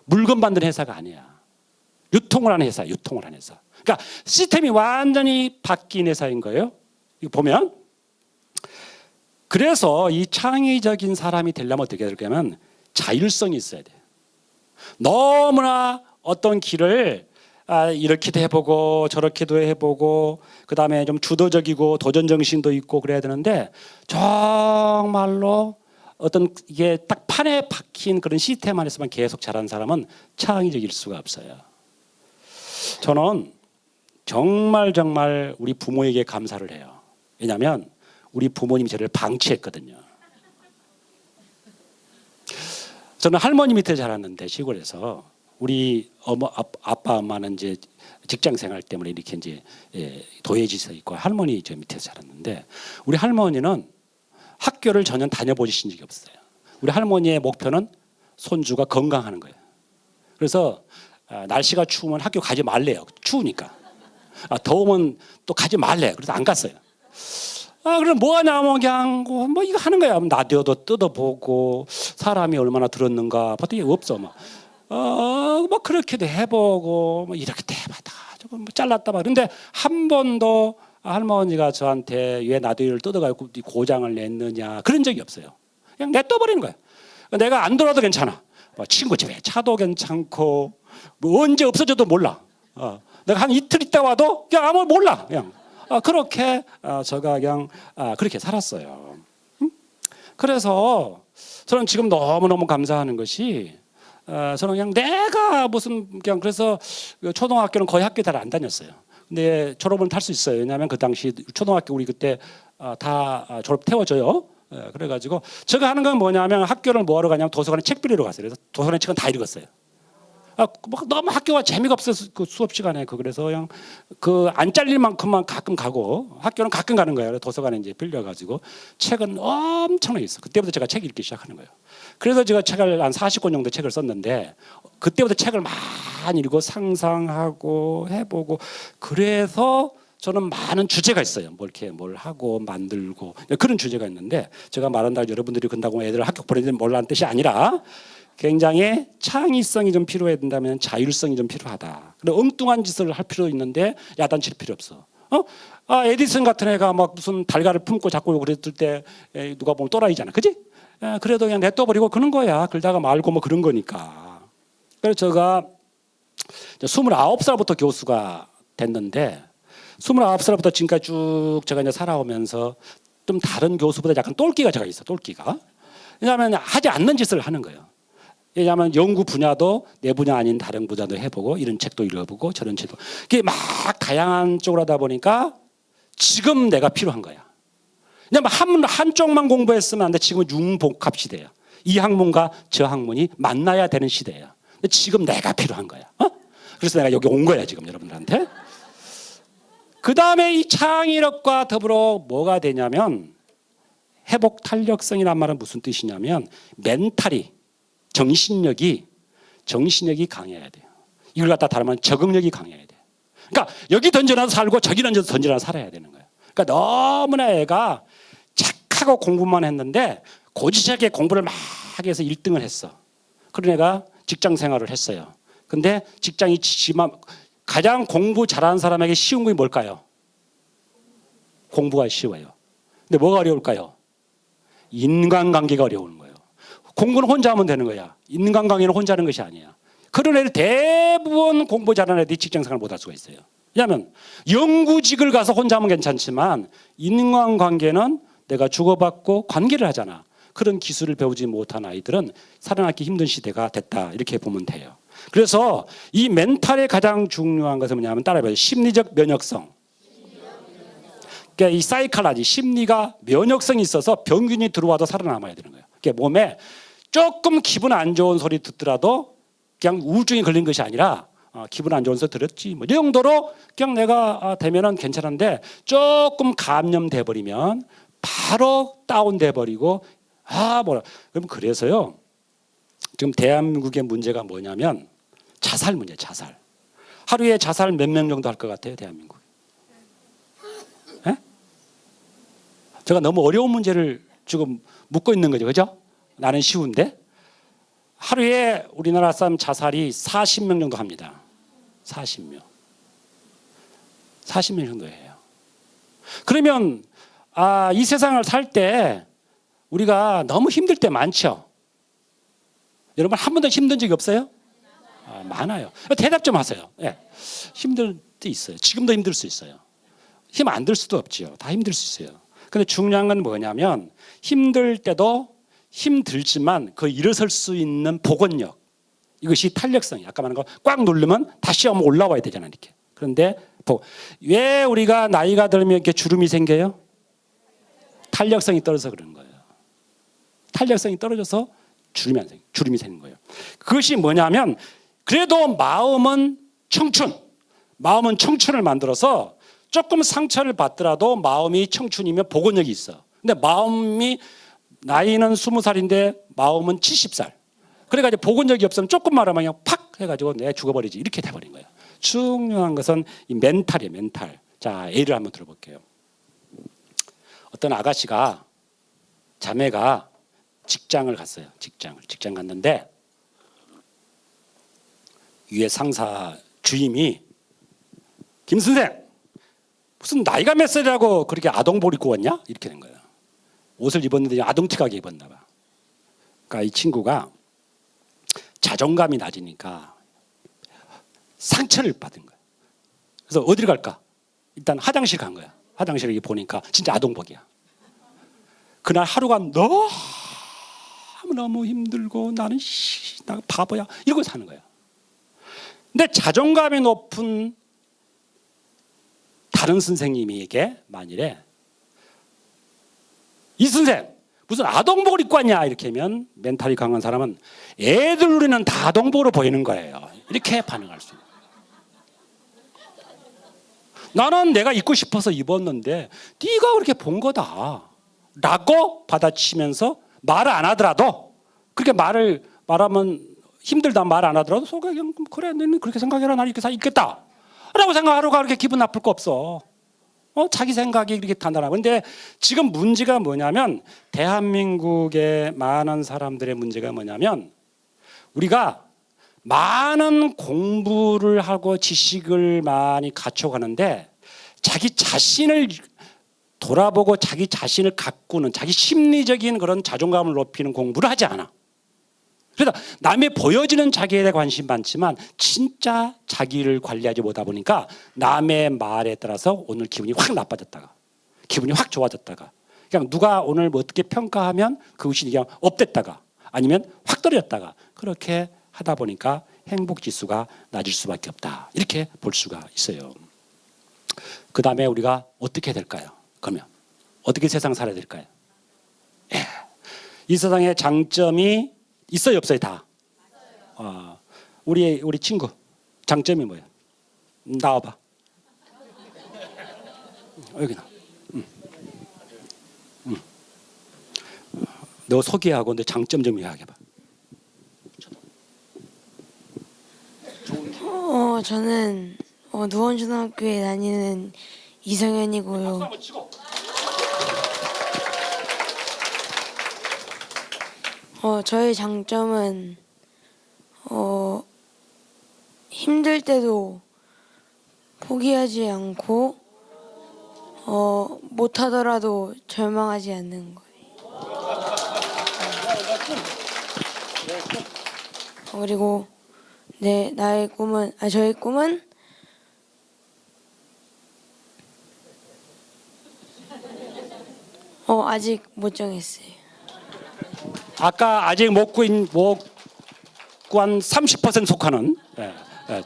물건 만드는 회사가 아니야. 유통을 하는 회사, 유통을 하는 회사. 그러니까 시스템이 완전히 바뀐 회사인 거예요. 이거 보면. 그래서 이 창의적인 사람이 되려면 어떻게 될까면 자율성이 있어야 돼요. 너무나 어떤 길을 이렇게도 해보고 저렇게도 해보고 그다음에 좀 주도적이고 도전정신도 있고 그래야 되는데 정말로 어떤 이게 딱 판에 박힌 그런 시스템 안에서만 계속 자란 사람은 창의적일 수가 없어요. 저는 정말 우리 부모에게 감사를 해요. 왜냐하면 우리 부모님이 저를 방치했거든요. 저는 할머니 밑에 자랐는데 시골에서 우리 아빠 엄마는 이제 직장 생활 때문에 이렇게 이제 도예지서 있고 할머니 저 밑에 자랐는데 우리 할머니는 학교를 전혀 다녀보신 적이 없어요. 우리 할머니의 목표는 손주가 건강하는 거예요. 그래서 날씨가 추우면 학교 가지 말래요. 추우니까. 더우면 또 가지 말래. 그래서 안 갔어요. 그럼 뭐 하냐면 그냥 뭐 이거 하는 거야. 라디오도 뜯어보고 사람이 얼마나 들었는가 봤더니 없어. 뭐 그렇게도 해보고 뭐 이렇게 해봤다. 저거 뭐 잘랐다 봐. 그런데 한 번도 할머니가 저한테 왜 라디오를 뜯어가지고 고장을 냈느냐 그런 적이 없어요. 그냥 냅둬버리는 거야. 내가 안 돌아도 괜찮아. 뭐 친구 집에 차도 괜찮고 뭐 언제 없어져도 몰라. 내가 한 이틀 있다 와도 그냥 아무 몰라. 그냥 그렇게 제가 그냥 그렇게 살았어요. 그래서 저는 지금 너무너무 감사하는 것이 저는 그냥 내가 무슨 그냥 그래서 초등학교는 거의 학교 잘 안 다녔어요. 근데 졸업은 탈 수 있어요. 왜냐하면 그 당시 초등학교 우리 그때 다 졸업 태워줘요. 그래가지고 제가 하는 건 뭐냐면 학교를 뭐하러 가냐면 도서관에 책 빌리러 갔어요. 그래서 도서관에 책은 다 읽었어요. 너무 학교가 재미가 없어서 그 수업 시간에 그래서 그냥 안 잘릴 만큼만 가끔 가고 학교는 가끔 가는 거예요. 도서관에 이제 빌려가지고 책은 엄청나게 있어. 그때부터 제가 책 읽기 시작하는 거예요. 그래서 제가 책을 한 40권 정도 책을 썼는데 그때부터 책을 많이 읽고 상상하고 해보고 그래서 저는 많은 주제가 있어요. 뭘 하고 만들고 그런 주제가 있는데 제가 말한다 여러분들이 근다고 애들 학교 보내는 몰라는 뜻이 아니라 굉장히 창의성이 좀 필요해야 된다면 자율성이 좀 필요하다. 그리고 엉뚱한 짓을 할 필요 있는데 야단칠 필요 없어. 에디슨 같은 애가 막 무슨 달걀을 품고 자꾸 그랬을 때 누가 보면 또라이잖아, 그지? 그래도 그냥 냅둬버리고 그런 거야. 그러다가 말고 뭐 그런 거니까. 그래서 제가 29살부터 교수가 됐는데 29살부터 지금까지 쭉 제가 이제 살아오면서 좀 다른 교수보다 약간 똘끼가 제가 있어, 똘끼가. 왜냐하면 하지 않는 짓을 하는 거예요. 왜냐하면 연구 분야도 내 분야 아닌 다른 분야도 해보고 이런 책도 읽어보고 저런 책도 이게 막 다양한 쪽으로 하다 보니까 지금 내가 필요한 거야. 왜냐하면 한쪽만 공부했으면 안 돼. 지금은 융복합 시대야. 이 학문과 저 학문이 만나야 되는 시대야. 근데 지금 내가 필요한 거야. 그래서 내가 여기 온 거야 지금 여러분들한테. 그 다음에 이 창의력과 더불어 뭐가 되냐면 회복 탄력성이란 말은 무슨 뜻이냐면 멘탈이 정신력이 강해야 돼요. 이걸 갖다 다르면 적응력이 강해야 돼요. 그러니까 여기 던져놔도 살고 저기 던져놔도 살아야 되는 거예요. 그러니까 너무나 애가 착하고 공부만 했는데 고지식하게 공부를 막 해서 1등을 했어. 그런 애가 직장 생활을 했어요. 근데 직장이 가장 공부 잘하는 사람에게 쉬운 게 뭘까요? 공부가 쉬워요. 근데 뭐가 어려울까요? 인간관계가 어려운 거예요. 공부는 혼자 하면 되는 거야. 인간관계는 혼자 하는 것이 아니야. 그런 애들 대부분 공부 잘하는 애들이 직장생활을 못할 수가 있어요. 왜냐하면 연구직을 가서 혼자 하면 괜찮지만 인간관계는 내가 주고받고 관계를 하잖아. 그런 기술을 배우지 못한 아이들은 살아남기 힘든 시대가 됐다, 이렇게 보면 돼요. 그래서 이 멘탈의 가장 중요한 것은 뭐냐면 따라해봐요. 심리적 면역성. 그러니까 이 사이칼라지, 심리가 면역성이 있어서 병균이 들어와도 살아남아야 되는 거예요. 그러니까 몸에 조금 기분 안 좋은 소리 듣더라도 그냥 우울증이 걸린 것이 아니라 기분 안 좋은 소리 들었지 뭐 이 정도로 그냥 내가 되면은 괜찮은데 조금 감염돼 버리면 바로 다운돼 버리고 뭐라. 그럼 그래서요. 지금 대한민국의 문제가 뭐냐면 자살 문제, 자살. 하루에 자살 몇 명 정도 할 것 같아요, 대한민국? 예? 제가 너무 어려운 문제를 지금 묻고 있는 거죠, 그죠? 나는 쉬운데 하루에 우리나라 사람 자살이 40명 정도 합니다. 40명. 40명 정도 해요. 그러면 이 세상을 살 때 우리가 너무 힘들 때 많죠? 여러분 한 번도 힘든 적이 없어요? 많아요. 대답 좀 하세요. 네. 힘들 때 있어요. 지금도 힘들 수 있어요. 힘 안 들 수도 없지요. 다 힘들 수 있어요. 근데 중요한 건 뭐냐면 힘들 때도 힘들지만 그 일어설 수 있는 복원력, 이것이 탄력성이, 아까 말한 거 꽉 누르면 다시 한번 올라와야 되잖아요, 이렇게. 그런데 왜 우리가 나이가 들면 이렇게 주름이 생겨요? 탄력성이 떨어져서 그런 거예요. 탄력성이 떨어져서 주름이 생긴 거예요. 그것이 뭐냐면 그래도 마음은 청춘을 만들어서 조금 상처를 받더라도 마음이 청춘이면 복원력이 있어. 근데 마음이 나이는 20살인데 마음은 70살. 그래가지고 복원력이 없으면 조금 말하면 그냥 팍 해가지고 내 죽어버리지, 이렇게 돼버린 거예요. 중요한 것은 이 멘탈이에요, 멘탈. 자, 예를 한번 들어볼게요. 어떤 아가씨가, 자매가 직장을 갔어요. 직장 갔는데 위에 상사 주임이 김 선생 무슨 나이가 몇 살이라고 그렇게 아동복 입고 왔냐? 이렇게 된 거예요. 옷을 입었는데 아동틱하게 입었나 봐. 그러니까 이 친구가 자존감이 낮으니까 상처를 받은 거예요. 그래서 어디를 갈까? 일단 화장실 간 거야. 화장실에 보니까 진짜 아동복이야. 그날 하루가 너무 힘들고 나는 나 바보야 이러고 사는 거야. 근데 자존감이 높은 다른 선생님에게 만일에 이 선생 무슨 아동복을 입고 왔냐 이렇게 하면 멘탈이 강한 사람은 애들 우리는 다 아동복으로 보이는 거예요. 이렇게 반응할 수 있어요. 나는 내가 입고 싶어서 입었는데 네가 그렇게 본 거다 라고 받아치면서 말을 안 하더라도, 그렇게 말하면 힘들다 말 안 하더라도 속에 그냥 그래 너는 그렇게 생각해라 난 이렇게 있겠다 라고 생각하루가 그렇게 기분 나쁠 거 없어. 자기 생각이 이렇게 단단하고. 근데 지금 문제가 뭐냐면 대한민국의 많은 사람들의 문제가 뭐냐면 우리가 많은 공부를 하고 지식을 많이 갖춰가는데 자기 자신을 돌아보고 자기 자신을 가꾸는, 자기 심리적인 그런 자존감을 높이는 공부를 하지 않아. 그래서 남의 보여지는 자기에 대해 관심 많지만 진짜 자기를 관리하지 못하다 보니까 남의 말에 따라서 오늘 기분이 확 나빠졌다가 기분이 확 좋아졌다가 그냥 누가 오늘 뭐 어떻게 평가하면 그것이 그냥 업됐다가 아니면 확 떨어졌다가 그렇게 하다 보니까 행복 지수가 낮을 수밖에 없다, 이렇게 볼 수가 있어요. 그 다음에 우리가 어떻게 될까요? 그러면 어떻게 세상 살아야 될까요? 이 세상에 장점이 있어요, 없어요? 다. 우리 친구 장점이 뭐예요? 나와봐. 여기 나. 너 소개하고 너 장점 좀 이야기해봐. 저는 누원초등학교에 다니는 이성현이고요. 저의 장점은 힘들 때도 포기하지 않고 못하더라도 절망하지 않는 거예요. 그리고 저의 꿈은 아직 못 정했어요. 아까 아직 못 구한 30% 속하는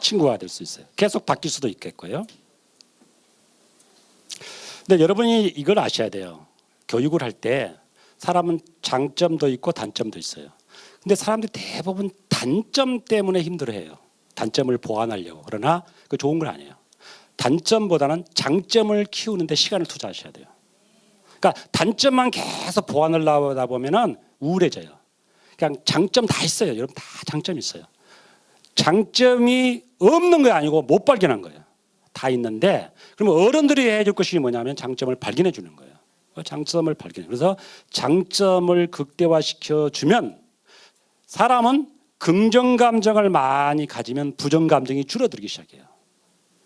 친구가 될 수 있어요. 계속 바뀔 수도 있겠고요. 근데 여러분이 이걸 아셔야 돼요. 교육을 할 때 사람은 장점도 있고 단점도 있어요. 근데 사람들이 대부분 단점 때문에 힘들어해요. 단점을 보완하려고. 그러나 그 좋은 건 아니에요. 단점보다는 장점을 키우는데 시간을 투자하셔야 돼요. 그러니까 단점만 계속 보완을 하다 보면은 우울해져요. 그냥 장점 다 있어요. 여러분 다 장점 있어요. 장점이 없는 게 아니고 못 발견한 거예요. 다 있는데 그러면 어른들이 해줄 것이 뭐냐면 장점을 발견해 주는 거예요. 장점을 발견해. 그래서 장점을 극대화시켜 주면 사람은 긍정 감정을 많이 가지면 부정 감정이 줄어들기 시작해요.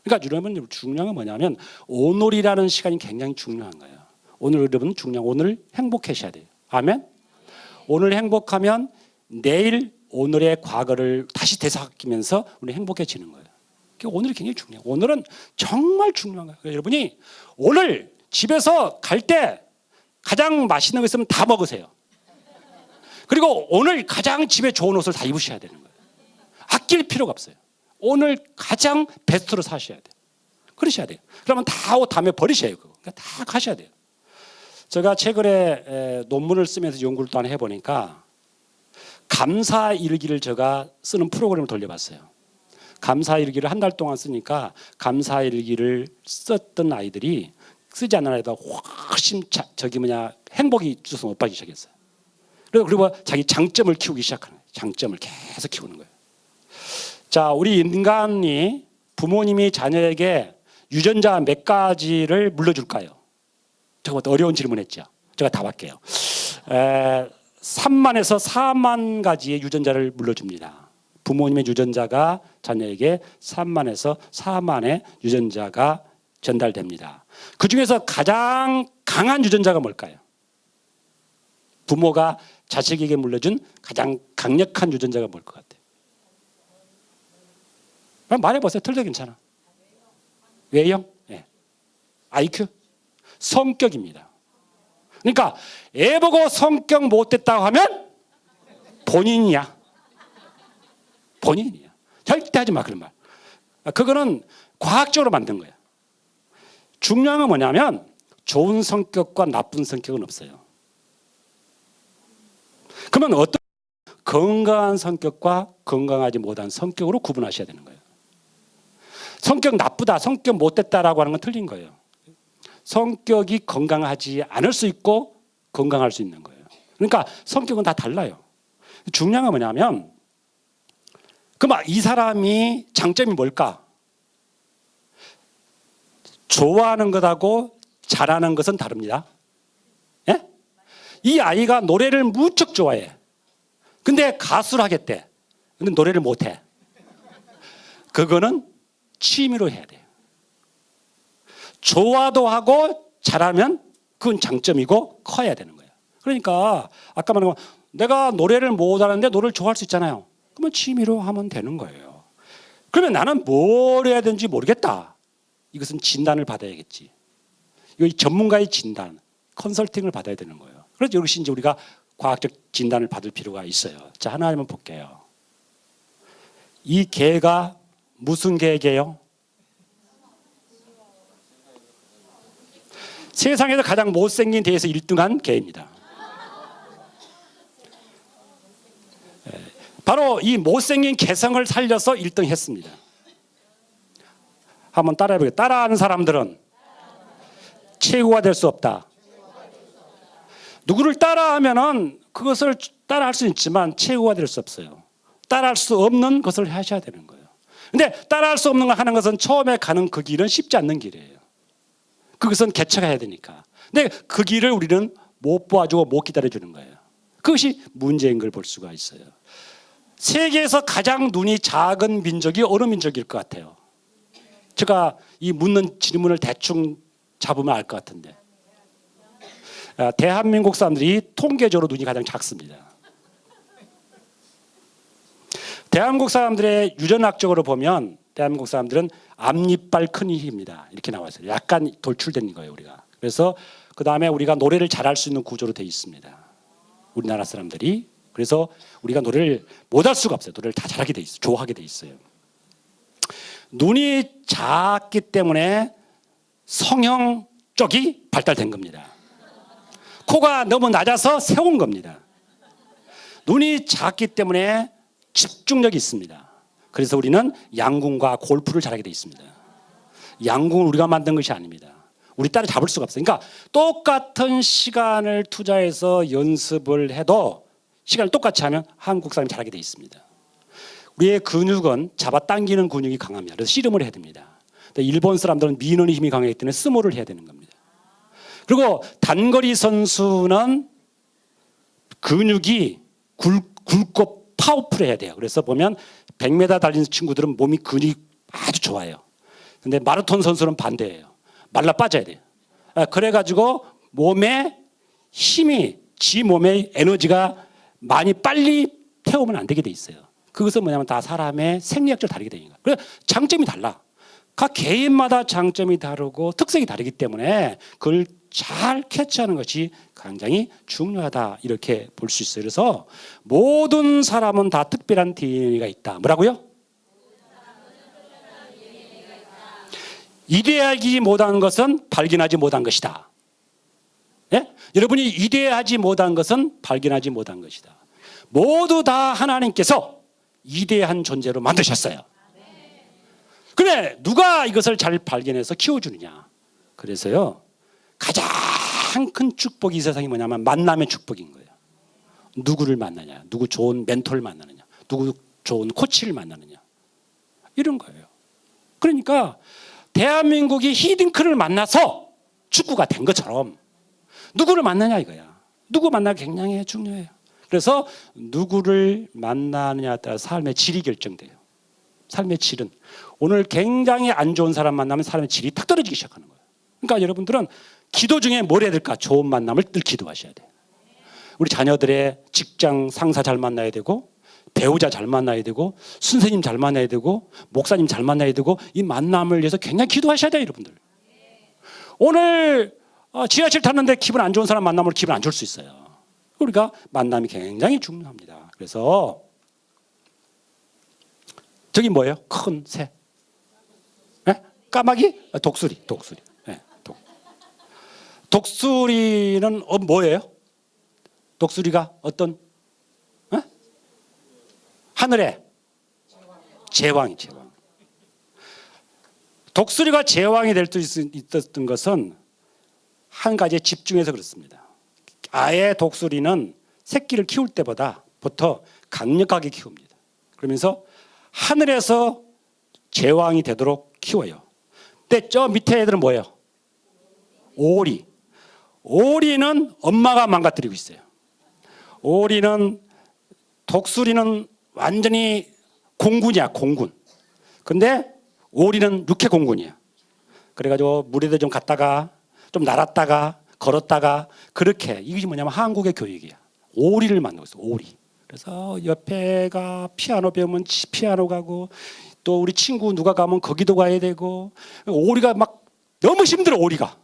그러니까 여러분 중요한 건 뭐냐면 오늘이라는 시간이 굉장히 중요한 거예요. 오늘 여러분 오늘 행복하셔야 돼요. 아멘. 오늘 행복하면 내일 오늘의 과거를 다시 되살리면서 우리 행복해지는 거예요. 오늘이 굉장히 중요해요. 오늘은 정말 중요한 거예요. 여러분이 오늘 집에서 갈 때 가장 맛있는 거 있으면 다 먹으세요. 그리고 오늘 가장 집에 좋은 옷을 다 입으셔야 되는 거예요. 아낄 필요가 없어요. 오늘 가장 베스트로 사셔야 돼요. 그러셔야 돼요. 그러면 다 옷 다음에 버리셔야 돼요. 그러니까 다 가셔야 돼요. 제가 최근에 논문을 쓰면서 연구를 또 해보니까 감사일기를 제가 쓰는 프로그램을 돌려봤어요. 감사일기를 한 달 동안 쓰니까 감사일기를 썼던 아이들이 쓰지 않는 아이보다 훨씬 행복이 주서 못 받기 시작했어요. 그리고 자기 장점을 키우기 시작하는 거예요. 장점을 계속 키우는 거예요. 자, 우리 인간이 부모님이 자녀에게 유전자 몇 가지를 물려줄까요? 제가 어려운 질문했죠. 제가 답할게요. 3만에서 4만 가지의 유전자를 물려줍니다. 부모님의 유전자가 자녀에게 3만에서 4만의 유전자가 전달됩니다. 그중에서 가장 강한 유전자가 뭘까요? 부모가 자식에게 물려준 가장 강력한 유전자가 뭘 것 같아요? 말해보세요. 틀려도 괜찮아. 외형? 네. IQ? 성격입니다. 그러니까 애 보고 성격 못됐다고 하면 본인이야. 본인이야. 절대 하지 마 그런 말. 그거는 과학적으로 만든 거야. 중요한 건 뭐냐면 좋은 성격과 나쁜 성격은 없어요. 그러면 어떤 건강한 성격과 건강하지 못한 성격으로 구분하셔야 되는 거예요. 성격 나쁘다, 성격 못됐다라고 하는 건 틀린 거예요. 성격이 건강하지 않을 수 있고 건강할 수 있는 거예요. 그러니까 성격은 다 달라요. 중요한 건 뭐냐면 그럼 이 사람이 장점이 뭘까? 좋아하는 것하고 잘하는 것은 다릅니다. 예? 이 아이가 노래를 무척 좋아해. 근데 가수를 하겠대. 근데 노래를 못해. 그거는 취미로 해야 돼요. 좋아도 하고 잘하면 그건 장점이고 커야 되는 거예요. 그러니까 아까 말한 거 내가 노래를 못하는데 노래를 좋아할 수 있잖아요. 그러면 취미로 하면 되는 거예요. 그러면 나는 뭘 해야 되는지 모르겠다. 이것은 진단을 받아야겠지. 이 전문가의 진단, 컨설팅을 받아야 되는 거예요. 그래서 이것이 이제 우리가 과학적 진단을 받을 필요가 있어요. 자, 하나만 볼게요. 이 개가 무슨 개게요? 세상에서 가장 못생긴 개에서 1등한 개입니다. 바로 이 못생긴 개성을 살려서 1등 했습니다. 한번 따라해보게요. 따라하는 사람들은 최고가 될 수 없다. 누구를 따라하면은 그것을 따라할 수 있지만 최고가 될 수 없어요. 따라할 수 없는 것을 하셔야 되는 거예요. 근데 따라할 수 없는 걸 하는 것은 처음에 가는 그 길은 쉽지 않는 길이에요. 그것은 개척해야 되니까. 근데 그 길을 우리는 못 도와주고 못 기다려주는 거예요. 그것이 문제인 걸 볼 수가 있어요. 세계에서 가장 눈이 작은 민족이 어느 민족일 것 같아요? 제가 이 묻는 질문을 대충 잡으면 알 것 같은데, 대한민국 사람들이 통계적으로 눈이 가장 작습니다. 대한민국 사람들의 유전학적으로 보면 대한민국 사람들은 앞니빨 큰 힘입니다. 이렇게 나와 있어요. 약간 돌출된 거예요, 우리가. 그래서 그 다음에 우리가 노래를 잘할 수 있는 구조로 되어 있습니다. 우리나라 사람들이. 그래서 우리가 노래를 못할 수가 없어요. 노래를 다 잘하게 돼 있어요. 좋아하게 돼 있어요. 눈이 작기 때문에 성형 쪽이 발달된 겁니다. 코가 너무 낮아서 세운 겁니다. 눈이 작기 때문에 집중력이 있습니다. 그래서 우리는 양궁과 골프를 잘하게 돼 있습니다. 양궁은 우리가 만든 것이 아닙니다. 우리 따라 잡을 수가 없어요. 그러니까 똑같은 시간을 투자해서 연습을 해도 시간을 똑같이 하면 한국 사람이 잘하게 돼 있습니다. 우리의 근육은 잡아당기는 근육이 강합니다. 그래서 씨름을 해야 됩니다. 일본 사람들은 미는 힘이 강하기 때문에 스모를 해야 되는 겁니다. 그리고 단거리 선수는 근육이 굵고 파워풀해야 돼요. 그래서 보면 100m 달리는 친구들은 몸이 근육이 아주 좋아요. 근데 마라톤 선수는 반대예요. 말라 빠져야 돼요. 그래가지고 몸에 힘이, 지 몸의 에너지가 많이 빨리 태우면 안 되게 돼 있어요. 그것은 뭐냐면 다 사람의 생리학적으로 다르게 되는 거예요. 그래서 장점이 달라. 각 개인마다 장점이 다르고 특색이 다르기 때문에 그걸 잘 캐치하는 것이 굉장히 중요하다, 이렇게 볼 수 있어요. 그래서 모든 사람은 다 특별한 DNA가 있다. 뭐라고요? 이대하지 못한 것은 발견하지 못한 것이다. 예? 여러분이 이대하지 못한 것은 발견하지 못한 것이다. 모두 다 하나님께서 이대한 존재로 만드셨어요. 그래, 누가 이것을 잘 발견해서 키워주느냐. 그래서요, 가장 큰 축복이 이 세상이 뭐냐면 만남의 축복인 거예요. 누구를 만나냐, 누구 좋은 멘토를 만나느냐, 누구 좋은 코치를 만나느냐, 이런 거예요. 그러니까 대한민국이 히딩크를 만나서 축구가 된 것처럼 누구를 만나냐 이거야. 누구 만나가 굉장히 중요해요. 그래서 누구를 만나느냐에 따라 삶의 질이 결정돼요. 삶의 질은 오늘 굉장히 안 좋은 사람 만나면 삶의 질이 탁 떨어지기 시작하는 거예요. 그러니까 여러분들은 기도 중에 뭘 해야 될까? 좋은 만남을 늘 기도하셔야 돼요. 우리 자녀들의 직장 상사 잘 만나야 되고, 배우자 잘 만나야 되고, 선생님 잘 만나야 되고, 목사님 잘 만나야 되고, 이 만남을 위해서 굉장히 기도하셔야 돼요, 여러분들. 오늘 지하철 탔는데 기분 안 좋은 사람 만나면 기분 안 좋을 수 있어요. 우리가 만남이 굉장히 중요합니다. 그래서 저기 뭐예요? 큰 새. 네? 까마귀? 독수리. 네, 독수리는 뭐예요? 독수리가 어떤 하늘의 제왕. 독수리가 제왕이 될 수 있었던 것은 한 가지에 집중해서 그렇습니다. 아예 독수리는 새끼를 키울 때보다부터 강력하게 키웁니다. 그러면서 하늘에서 제왕이 되도록 키워요. 근데 저 밑에 애들은 뭐예요? 오리. 오리는 엄마가 망가뜨리고 있어요. 오리는, 독수리는 완전히 공군이야, 공군. 근데 오리는 육해 공군이야. 그래가지고 물에도 좀 갔다가 좀 날았다가 걸었다가, 그렇게. 이게 뭐냐면 한국의 교육이야. 오리를 만나고 있어, 오리. 그래서 옆에가 피아노 배우면 피아노 가고, 또 우리 친구 누가 가면 거기도 가야 되고, 오리가 막 너무 힘들어, 오리가.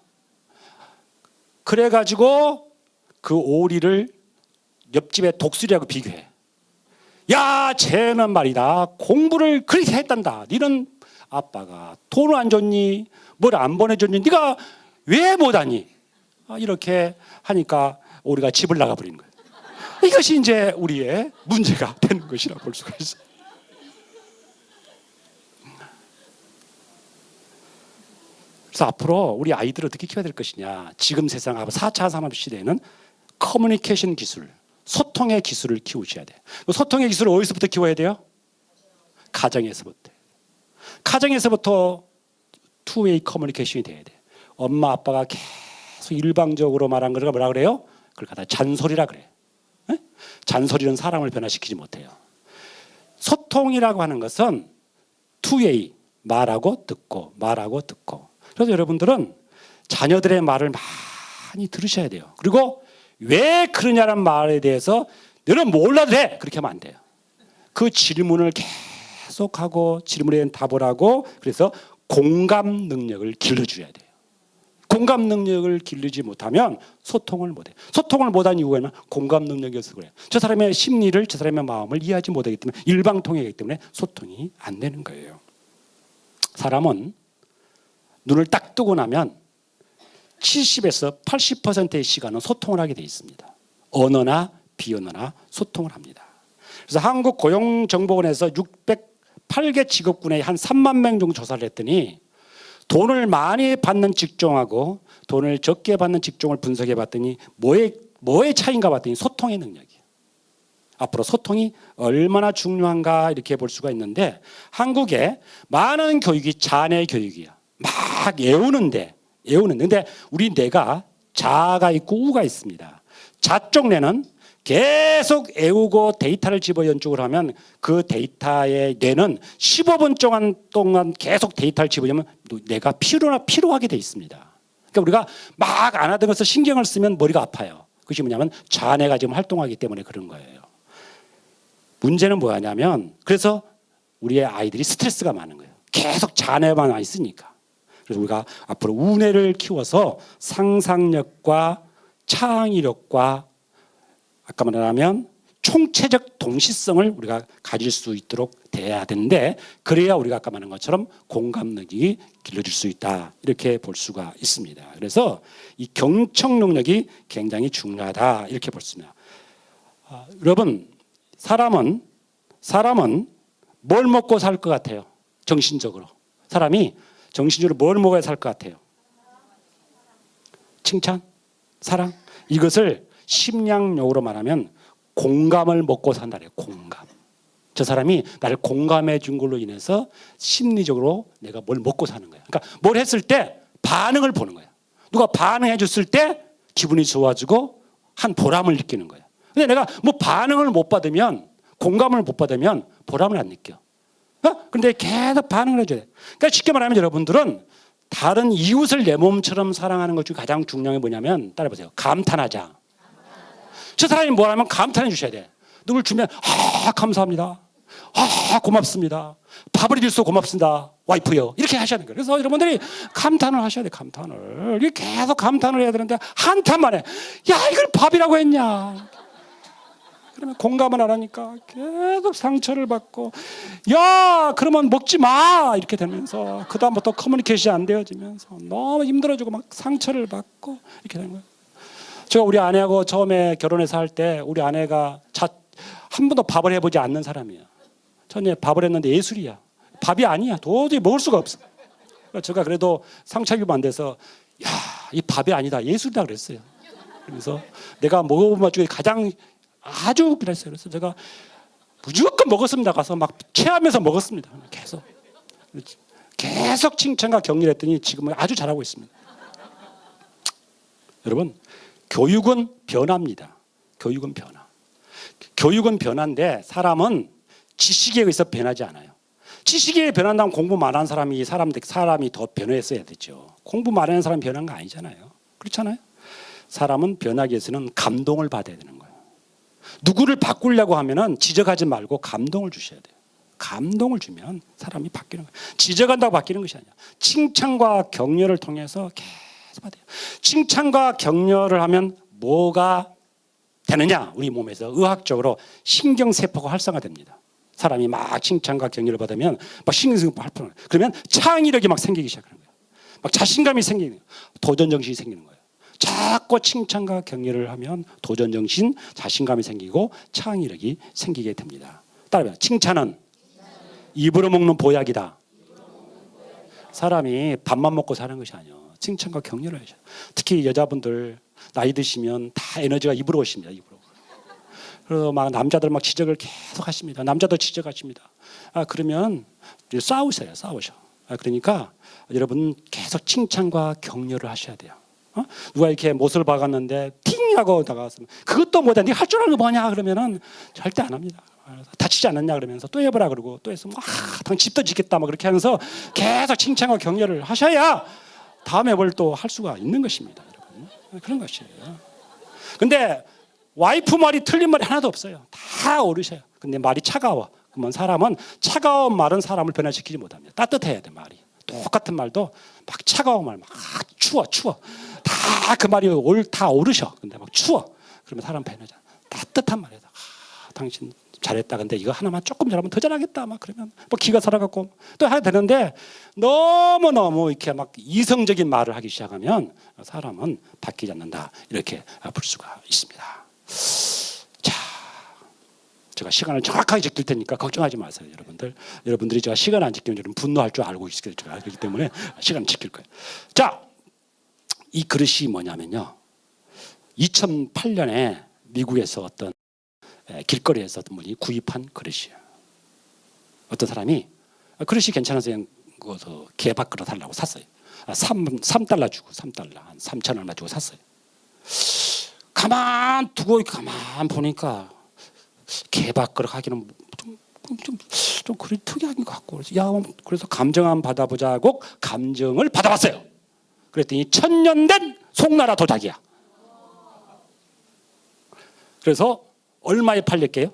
그래가지고 그 오리를 옆집의 독수리하고 비교해. 야, 쟤는 말이다, 공부를 그렇게 했단다. 너는 아빠가 돈을 안 줬니? 뭘 안 보내줬니? 네가 왜 못하니? 이렇게 하니까 오리가 집을 나가버리는 거예요. 이것이 이제 우리의 문제가 되는 것이라고 볼 수가 있어요. 그래서 앞으로 우리 아이들을 어떻게 키워야 될 것이냐. 지금 세상 4차 산업 시대에는 커뮤니케이션 기술, 소통의 기술을 키우셔야 돼요. 소통의 기술을 어디서부터 키워야 돼요? 가정에서부터. 가정에서부터 투웨이 커뮤니케이션이 돼야 돼. 엄마 아빠가 계속 일방적으로 말한 거가 뭐라 그래요? 그걸 갖다 잔소리라 그래. 에? 잔소리는 사람을 변화시키지 못해요. 소통이라고 하는 것은 투웨이, 말하고 듣고 말하고 듣고. 그래서 여러분들은 자녀들의 말을 많이 들으셔야 돼요. 그리고 왜 그러냐는 말에 대해서 너는 몰라도 돼 그렇게 하면 안 돼요. 그 질문을 계속하고 질문에 대한 답을 하고, 그래서 공감 능력을 길러줘야 돼요. 공감 능력을 기르지 못하면 소통을 못해요. 소통을 못한 이유는 공감 능력이어서 그래요. 저 사람의 심리를, 저 사람의 마음을 이해하지 못하기 때문에, 일방통행이기 때문에 소통이 안 되는 거예요. 사람은 눈을 딱 뜨고 나면 70에서 80%의 시간은 소통을 하게 돼 있습니다. 언어나 비언어나 소통을 합니다. 그래서 한국고용정보원에서 608개 직업군에 한 3만 명 정도 조사를 했더니 돈을 많이 받는 직종하고 돈을 적게 받는 직종을 분석해 봤더니 뭐의 차이인가 봤더니 소통의 능력이에요. 앞으로 소통이 얼마나 중요한가 이렇게 볼 수가 있는데, 한국의 많은 교육이 자뇌 교육이야. 막 외우는데 근데 우리 뇌가 자가 있고 우가 있습니다. 자 쪽 뇌는 계속 외우고 데이터를 집어 연축을 하면 그 데이터의 뇌는 15분 동안 계속 데이터를 집어넣으면 뇌가 피로하게 돼 있습니다. 그러니까 우리가 막 안 하던 것을 신경을 쓰면 머리가 아파요. 그것이 뭐냐면 자뇌가 지금 활동하기 때문에 그런 거예요. 문제는 뭐냐면, 그래서 우리의 아이들이 스트레스가 많은 거예요. 계속 자뇌만 있으니까. 그래서 우리가 앞으로 우뇌를 키워서 상상력과 창의력과 아까 말하면 총체적 동시성을 우리가 가질 수 있도록 돼야 되는데, 그래야 우리가 아까 말한 것처럼 공감 능력이 길러질 수 있다 이렇게 볼 수가 있습니다. 그래서 이 경청 능력이 굉장히 중요하다 이렇게 볼 수 있습니다. 여러분, 사람은 뭘 먹고 살 것 같아요? 정신적으로 사람이 정신적으로 뭘 먹어야 살 것 같아요? 칭찬? 사랑? 이것을 심리학용어로 말하면 공감을 먹고 산다래요. 공감. 저 사람이 나를 공감해 준 걸로 인해서 심리적으로 내가 뭘 먹고 사는 거야. 그러니까 뭘 했을 때 반응을 보는 거야. 누가 반응해 줬을 때 기분이 좋아지고 한 보람을 느끼는 거야. 근데 내가 뭐 반응을 못 받으면, 공감을 못 받으면 보람을 안 느껴. 근데 계속 반응을 해줘야 돼. 그러니까 쉽게 말하면 여러분들은 다른 이웃을 내 몸처럼 사랑하는 것 중 가장 중요한 게 뭐냐면, 따라해보세요. 감탄하자. 저 사람이 뭐라면 감탄해 주셔야 돼. 누굴 주면 감사합니다. 고맙습니다. 밥을 해줘서 고맙습니다. 와이프요. 이렇게 하셔야 되는 거예요. 그래서 여러분들이 감탄을 하셔야 돼. 감탄을. 이게 계속 감탄을 해야 되는데 한탄 만에 야 이걸 밥이라고 했냐. 그러면 공감을 안 하니까 계속 상처를 받고, 야 그러면 먹지 마 이렇게 되면서 그 다음부터 커뮤니케이션이 안 되어지면서 너무 힘들어지고 막 상처를 받고 이렇게 되는 거예요. 제가 우리 아내하고 처음에 결혼해서 할 때 우리 아내가 한 번도 밥을 해보지 않는 사람이에요. 전에 밥을 했는데 예술이야. 밥이 아니야. 도저히 먹을 수가 없어. 제가 그래도 상처 입으면 안 돼서 야, 이 밥이 아니다. 예술이다 그랬어요. 그래서 내가 먹어본 것 중에 가장 아주 그랬어요. 그래서 제가 무조건 먹었습니다. 가서 막 체하면서 먹었습니다. 계속 칭찬과 격려를 했더니 지금은 아주 잘하고 있습니다. 여러분, 교육은 변화입니다. 교육은 변화. 교육은 변화인데 사람은 지식에 의해서 변하지 않아요. 지식에 변한다면 공부 많은 사람이 더 변화했어야 되죠. 공부 많은 사람이 변한 거 아니잖아요. 그렇잖아요. 사람은 변하기 위해서는 감동을 받아야 되는 거예요. 누구를 바꾸려고 하면은 지적하지 말고 감동을 주셔야 돼요. 감동을 주면 사람이 바뀌는 거예요. 지적한다고 바뀌는 것이 아니야. 칭찬과 격려를 통해서 계속 받아요. 칭찬과 격려를 하면 뭐가 되느냐? 우리 몸에서 의학적으로 신경세포가 활성화됩니다. 사람이 막 칭찬과 격려를 받으면 막 신경세포가 활성화. 그러면 창의력이 막 생기기 시작하는 거예요. 막 자신감이 생기는 거예요. 도전 정신이 생기는 거예요. 자꾸 칭찬과 격려를 하면 도전 정신, 자신감이 생기고 창의력이 생기게 됩니다. 따라해봐요. 칭찬은 입으로 먹는 보약이다. 사람이 밥만 먹고 사는 것이 아니에요. 칭찬과 격려를 해야죠. 특히 여자분들 나이 드시면 다 에너지가 입으로 오십니다. 입으로. 그래서 막 남자들 막 지적을 계속 하십니다. 남자도 지적하십니다. 그러면 싸우셔요. 그러니까 여러분 계속 칭찬과 격려를 하셔야 돼요. 누가 이렇게 못을 박았는데 팅 하고 나가서 그것도 못해. 네가 할 줄 아는 거 뭐냐 그러면은 절대 안 합니다. 다치지 않았냐 그러면서 또 해보라 그러고 또 해서 당 집도 짓겠다 막 그렇게 하면서 계속 칭찬과 격려를 하셔야 다음에 뭘 또 할 수가 있는 것입니다. 여러분. 그런 것이에요. 근데 와이프 말이 틀린 말이 하나도 없어요. 다 옳으셔요. 근데 말이 차가워. 그러면 사람은 차가운 말은 사람을 변화시키지 못합니다. 따뜻해야 돼 말이. 똑같은 말도 막 차가운 말, 막 추워. 다 그 말이 다 오르셔. 근데 막 추워. 그러면 사람 변하잖아. 따뜻한 말에다 당신 잘했다. 근데 이거 하나만 조금 잘하면 더 잘하겠다. 막 그러면 뭐 기가 살아갖고 또 해야 되는데 너무 이렇게 막 이성적인 말을 하기 시작하면 사람은 바뀌지 않는다. 이렇게 볼 수가 있습니다. 자, 제가 시간을 정확하게 지킬 테니까 걱정하지 마세요, 여러분들. 여러분들이 제가 시간 안 지키면 여러분 분노할 줄 알고 있기 때문에 시간을 지킬 거예요. 자, 이 그릇이 뭐냐면요. 2008년에 미국에서 어떤 길거리에서 어떤 분이 구입한 그릇이에요. 어떤 사람이 그릇이 괜찮아서 그래서 개밥 그릇 하려고 샀어요. 3달러 주고 3달러 한 3천 얼마 주고 샀어요. 가만 두고 가만 보니까 개밥 그릇 하기는 좀 그릇 특이한 것 같고 그래서 감정 한번 받아보자고 감정을 받아봤어요. 그랬더니 1000년 된 송나라 도자기야. 그래서 얼마에 팔릴게요?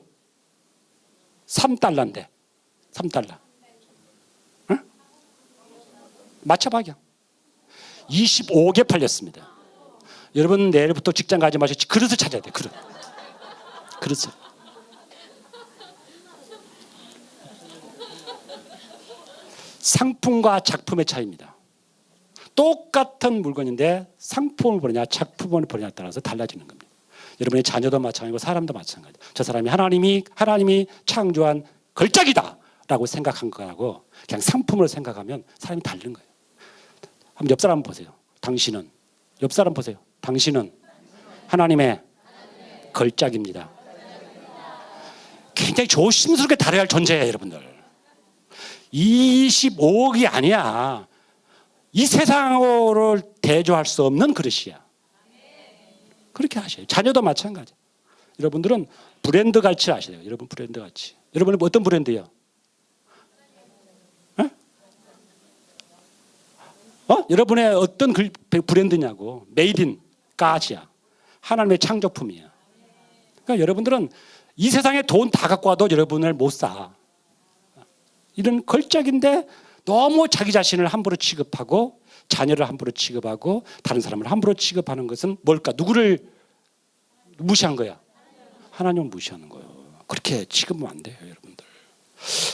3달러인데 3달러. 응? 맞춰봐. 25개 팔렸습니다. 여러분 내일부터 직장 가지 마시고 그릇을 찾아야 돼. 그릇을. 상품과 작품의 차이입니다. 똑같은 물건인데 상품을 보느냐 작품을 보느냐에 따라서 달라지는 겁니다. 여러분의 자녀도 마찬가지고 사람도 마찬가지예요. 저 사람이 하나님이 창조한 걸작이다라고 생각한 거하고 그냥 상품으로 생각하면 사람이 다른 거예요. 한번 옆 사람 보세요. 당신은 옆 사람 보세요. 당신은 하나님의 걸작입니다. 굉장히 조심스럽게 다뤄야 할 존재예요, 여러분들. 25억이 아니야. 이 세상을 대조할 수 없는 그릇이야. 그렇게 하셔요. 자녀도 마찬가지. 여러분들은 브랜드 가치를 아셔야 돼요. 여러분 브랜드 가치. 여러분은 어떤 브랜드예요? 여러분의 어떤 브랜드냐고. 메이드 인 가지야. 하나님의 창조품이야. 그러니까 여러분들은 이 세상에 돈 다 갖고 와도 여러분을 못 사. 이런 걸작인데 너무 자기 자신을 함부로 취급하고 자녀를 함부로 취급하고 다른 사람을 함부로 취급하는 것은 뭘까? 누구를 무시한 거야? 하나님을 무시하는 거예요. 그렇게 취급하면 안 돼요, 여러분들.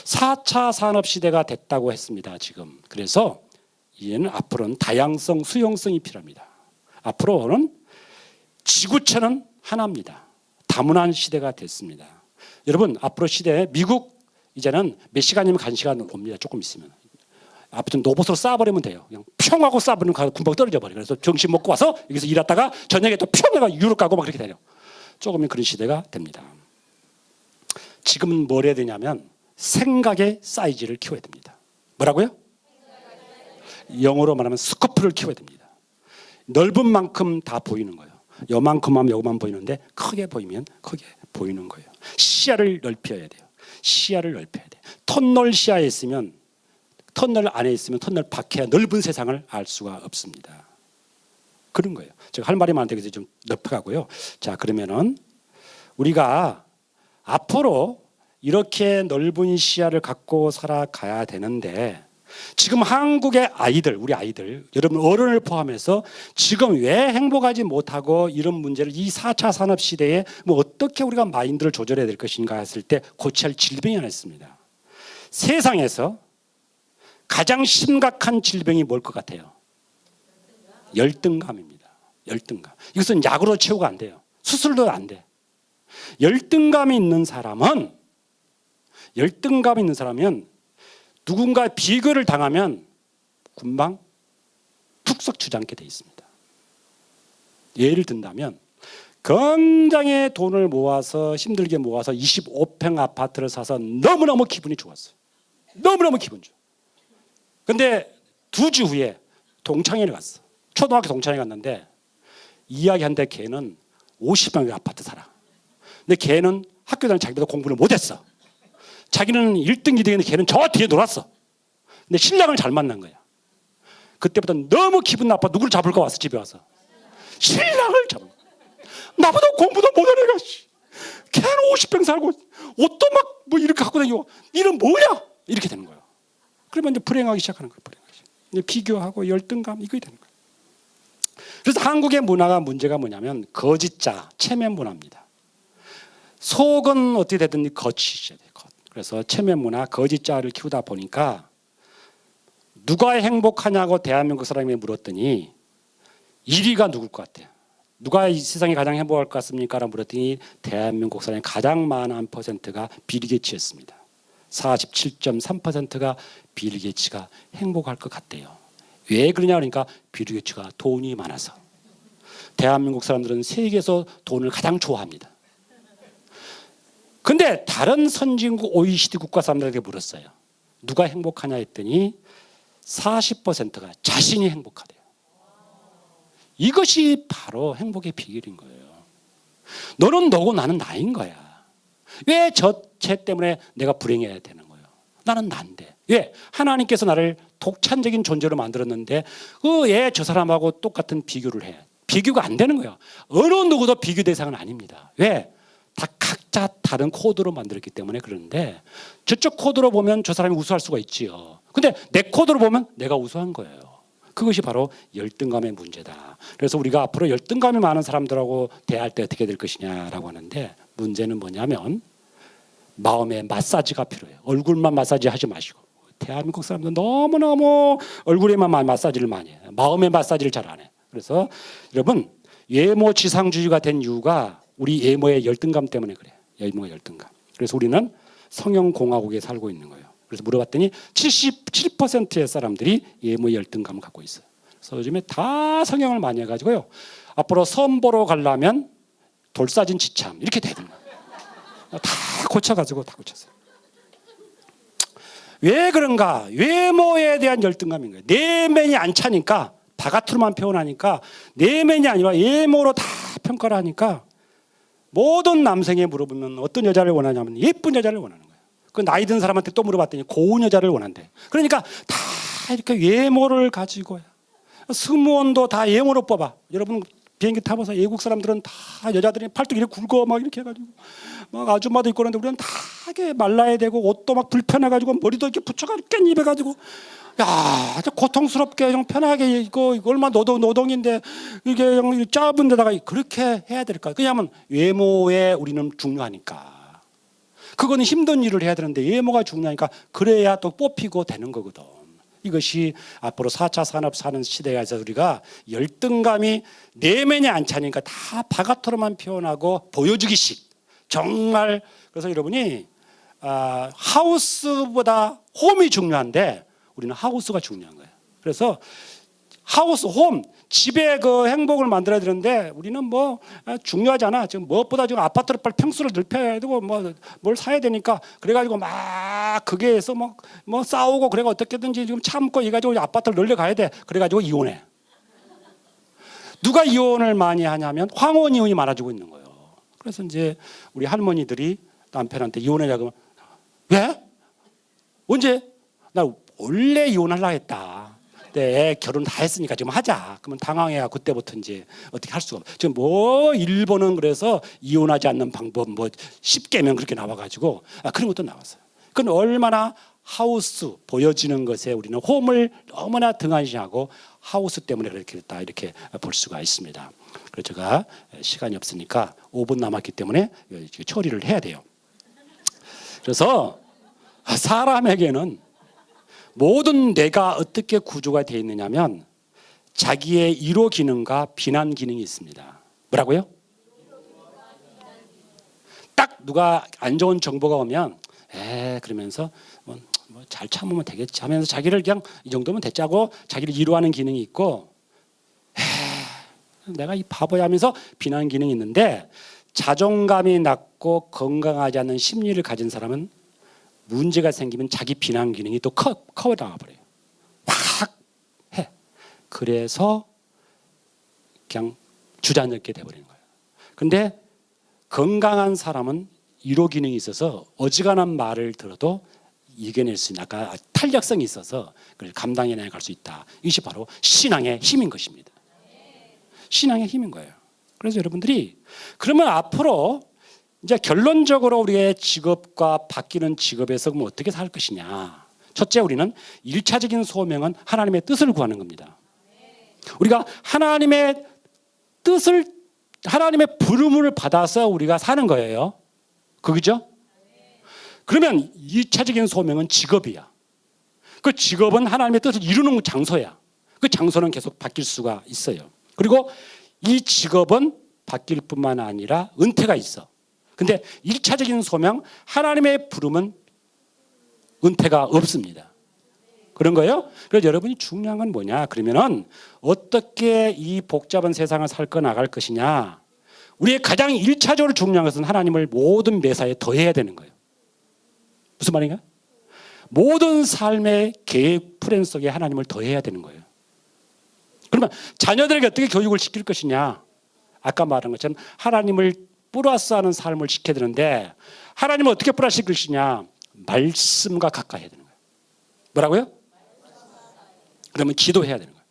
4차 산업시대가 됐다고 했습니다, 지금. 그래서 이제는 앞으로는 다양성, 수용성이 필요합니다. 앞으로는 지구촌은 하나입니다. 다문화 시대가 됐습니다. 여러분, 앞으로 시대에 미국 이제는 몇 시간이면 간 시간 옵니다. 조금 있으면. 아무튼 로봇으로 쏴버리면 돼요. 그냥 평 하고 쏴버리면 금방 떨어져 버려요. 그래서 점심 먹고 와서 여기서 일하다가 저녁에 또 평 해가 유럽 가고 막 그렇게 되요. 조금은 그런 시대가 됩니다. 지금은 뭘 해야 되냐면 생각의 사이즈를 키워야 됩니다. 뭐라고요? 영어로 말하면 스코프를 키워야 됩니다. 넓은 만큼 다 보이는 거예요. 요만큼 하면 요만 보이는데 크게 보이면 크게 보이는 거예요. 시야를 넓혀야 돼요. 시야를 넓혀야 돼요. 터널 시야에 있으면 터널 안에 있으면 터널 밖에 넓은 세상을 알 수가 없습니다. 그런 거예요. 제가 할 말이 많은데 그래서 좀 넓혀가고요. 자, 그러면은 우리가 앞으로 이렇게 넓은 시야를 갖고 살아가야 되는데 지금 한국의 아이들, 우리 아이들, 여러분 어른을 포함해서 지금 왜 행복하지 못하고 이런 문제를 이 4차 산업 시대에 뭐 어떻게 우리가 마인드를 조절해야 될 것인가 했을 때 고쳐야 할 질병이 하나 있습니다. 세상에서 가장 심각한 질병이 뭘 것 같아요? 열등감입니다. 열등감. 이것은 약으로 치유가 안 돼요. 수술도 안 돼. 열등감이 있는 사람은 누군가 비교를 당하면 금방 툭 썩 주저앉게 돼 있습니다. 예를 든다면 굉장히 돈을 모아서 힘들게 모아서 25평 아파트를 사서 너무너무 기분이 좋았어요. 너무너무 기분 좋아. 근데 2주 후에 동창회를 갔어. 초등학교 동창회 갔는데 이야기한데 걔는 50평의 아파트 살아. 근데 걔는 학교 다니는 자기보다 공부를 못했어. 자기는 1등, 2등인데 걔는 저 뒤에 놀았어. 근데 신랑을 잘 만난 거야. 그때부터 너무 기분 나빠. 누구를 잡을까 왔어. 집에 와서 신랑을 잡아. 나보다 공부도 못한 애가 걔는 50평 살고 옷도 막 뭐 이렇게 갖고 다니고 이는 뭐냐 이렇게 되는 거예요. 그러면 이제 불행하기 시작하는 거예요. 이제 비교하고 열등감 이거 되는 거예요. 그래서 한국의 문화가 문제가 뭐냐면 거짓자 체면 문화입니다. 속은 어떻게 되든 겉이 있어야 돼요. 겉. 그래서 체면 문화 거짓자를 키우다 보니까 누가 행복하냐고 대한민국 사람이 물었더니 1위가 누굴 것 같아요? 누가 이 세상에 가장 행복할 것 같습니까? 라고 물었더니 대한민국 사람의 가장 많은 퍼센트가 빌 게이츠였습니다. 47.3%가 빌 게이츠가 행복할 것 같대요. 왜 그러냐 그러니까 빌 게이츠가 돈이 많아서. 대한민국 사람들은 세계에서 돈을 가장 좋아합니다. 근데 다른 선진국 OECD 국가 사람들에게 물었어요. 누가 행복하냐 했더니 40%가 자신이 행복하대요. 이것이 바로 행복의 비결인 거예요. 너는 너고 나는 나인 거야. 왜 저 죄 때문에 내가 불행해야 되는 거예요? 나는 난데. 왜? 하나님께서 나를 독창적인 존재로 만들었는데 왜 저 사람하고 똑같은 비교를 해? 비교가 안 되는 거예요. 어느 누구도 비교 대상은 아닙니다. 왜? 다 각자 다른 코드로 만들었기 때문에 그러는데 저쪽 코드로 보면 저 사람이 우수할 수가 있지요. 근데 내 코드로 보면 내가 우수한 거예요. 그것이 바로 열등감의 문제다. 그래서 우리가 앞으로 열등감이 많은 사람들하고 대할 때 어떻게 될 것이냐라고 하는데 문제는 뭐냐면 마음의 마사지가 필요해요. 얼굴만 마사지 하지 마시고. 대한민국 사람들 너무너무 얼굴에만 마사지를 많이 해요. 마음의 마사지를 잘 안 해요. 그래서 여러분 외모 지상주의가 된 이유가 우리 외모의 열등감 때문에 그래요. 외모의 열등감. 그래서 우리는 성형공화국에 살고 있는 거예요. 그래서 물어봤더니 77%의 사람들이 외모의 열등감을 갖고 있어요. 그래서 요즘에 다 성형을 많이 해가지고요. 앞으로 선 보러 가려면 돌사진 지참 이렇게 되는 거예요. 다 고쳐가지고 다 고쳤어요. 왜 그런가? 외모에 대한 열등감인 거예요. 내면이 안 차니까 바깥으로만 표현하니까 내면이 아니라 외모로 다 평가를 하니까 모든 남성에 물어보면 어떤 여자를 원하냐면 예쁜 여자를 원하는 거예요. 그 나이 든 사람한테 또 물어봤더니 고운 여자를 원한대. 그러니까 다 이렇게 외모를 가지고 승무원도 다 외모로 뽑아. 여러분 비행기 타보세요. 외국 사람들은 다 여자들이 팔뚝 이렇게 굵어 막 이렇게 해가지고 막 아줌마도 있고 그런데 우리는 다 하게 말라야 되고 옷도 막 불편해가지고 머리도 이렇게 붙여가지고 깻잎 해가지고 야 아주 고통스럽게 좀 편하게 이거 얼마 노동인데 이게 짧은 데다가 그렇게 해야 될까? 그냐면 외모에 우리는 중요하니까. 그거는 힘든 일을 해야 되는데 외모가 중요하니까 그래야 또 뽑히고 되는 거거든. 이것이 앞으로 4차 산업 사는 시대에서 우리가 열등감이 내면이 안 차니까 다 바깥으로만 표현하고 보여주기식. 정말 그래서 여러분이 하우스보다 홈이 중요한데 우리는 하우스가 중요한 거예요. 그래서 하우스, 홈, 집에 그 행복을 만들어야 되는데 우리는 뭐 중요하지 않아. 지금 무엇보다 지금 아파트를 빨리 평수를 넓혀야 되고 뭘 사야 되니까 그래가지고 막 거기에서 뭐 싸우고 그래가 어떻게든지 지금 참고 이가지고 아파트를 늘려가야 돼. 그래가지고 이혼해. 누가 이혼을 많이 하냐면 황혼 이혼이 많아지고 있는 거예요. 그래서 이제 우리 할머니들이 남편한테 이혼하자고 왜? 언제? 나 원래 이혼하려고 했다. 네, 결혼 다 했으니까 지금 하자. 그러면 당황해야 그때부터 이제 어떻게 할 수가 없어. 지금 뭐 일본은 그래서 이혼하지 않는 방법 뭐 10개면 그렇게 나와가지고 그런 것도 나왔어요. 그건 얼마나 하우스 보여지는 것에 우리는 홈을 너무나 등한시하고 하우스 때문에 그렇게 됐다 이렇게 볼 수가 있습니다. 그래서 제가 시간이 없으니까 5분 남았기 때문에 처리를 해야 돼요. 그래서 사람에게는 모든 뇌가 어떻게 구조가 되어 있느냐면 자기의 1호 기능과 비난 기능이 있습니다. 뭐라고요? 딱 누가 안 좋은 정보가 오면 그러면서 뭐 잘 참으면 되겠지 하면서 자기를 그냥 이 정도면 됐자고 자기를 위로하는 기능이 있고 내가 이 바보야 하면서 비난 기능이 있는데 자존감이 낮고 건강하지 않은 심리를 가진 사람은 문제가 생기면 자기 비난 기능이 또 커 나가 버려요. 확 해. 그래서 그냥 주저앉게 돼버리는 거예요. 근데 건강한 사람은 위로 기능이 있어서 어지간한 말을 들어도 이겨낼 수 있는 아까 탄력성이 있어서 그걸 감당해 나갈 수 있다. 이것이 바로 신앙의 힘인 것입니다. 신앙의 힘인 거예요. 그래서 여러분들이 그러면 앞으로 이제 결론적으로 우리의 직업과 바뀌는 직업에서 그럼 어떻게 살 것이냐. 첫째, 우리는 1차적인 소명은 하나님의 뜻을 구하는 겁니다. 우리가 하나님의 뜻을, 하나님의 부름을 받아서 우리가 사는 거예요. 그죠? 그러면 2차적인 소명은 직업이야. 그 직업은 하나님의 뜻을 이루는 장소야. 그 장소는 계속 바뀔 수가 있어요. 그리고 이 직업은 바뀔 뿐만 아니라 은퇴가 있어. 근데 1차적인 소명, 하나님의 부름은 은퇴가 없습니다. 그런 거예요? 그래서 여러분이 중요한 건 뭐냐? 그러면은 어떻게 이 복잡한 세상을 살거 나갈 것이냐? 우리의 가장 1차적으로 중요한 것은 하나님을 모든 매사에 더해야 되는 거예요. 무슨 말인가? 모든 삶의 계획 플랜 속에 하나님을 더해야 되는 거예요. 그러면 자녀들에게 어떻게 교육을 시킬 것이냐? 아까 말한 것처럼 하나님을 플러스하는 삶을 시켜야 되는데 하나님을 어떻게 플러스시킬 것이냐? 말씀과 가까이 해야 되는 거예요. 뭐라고요? 그러면 기도해야 되는 거예요.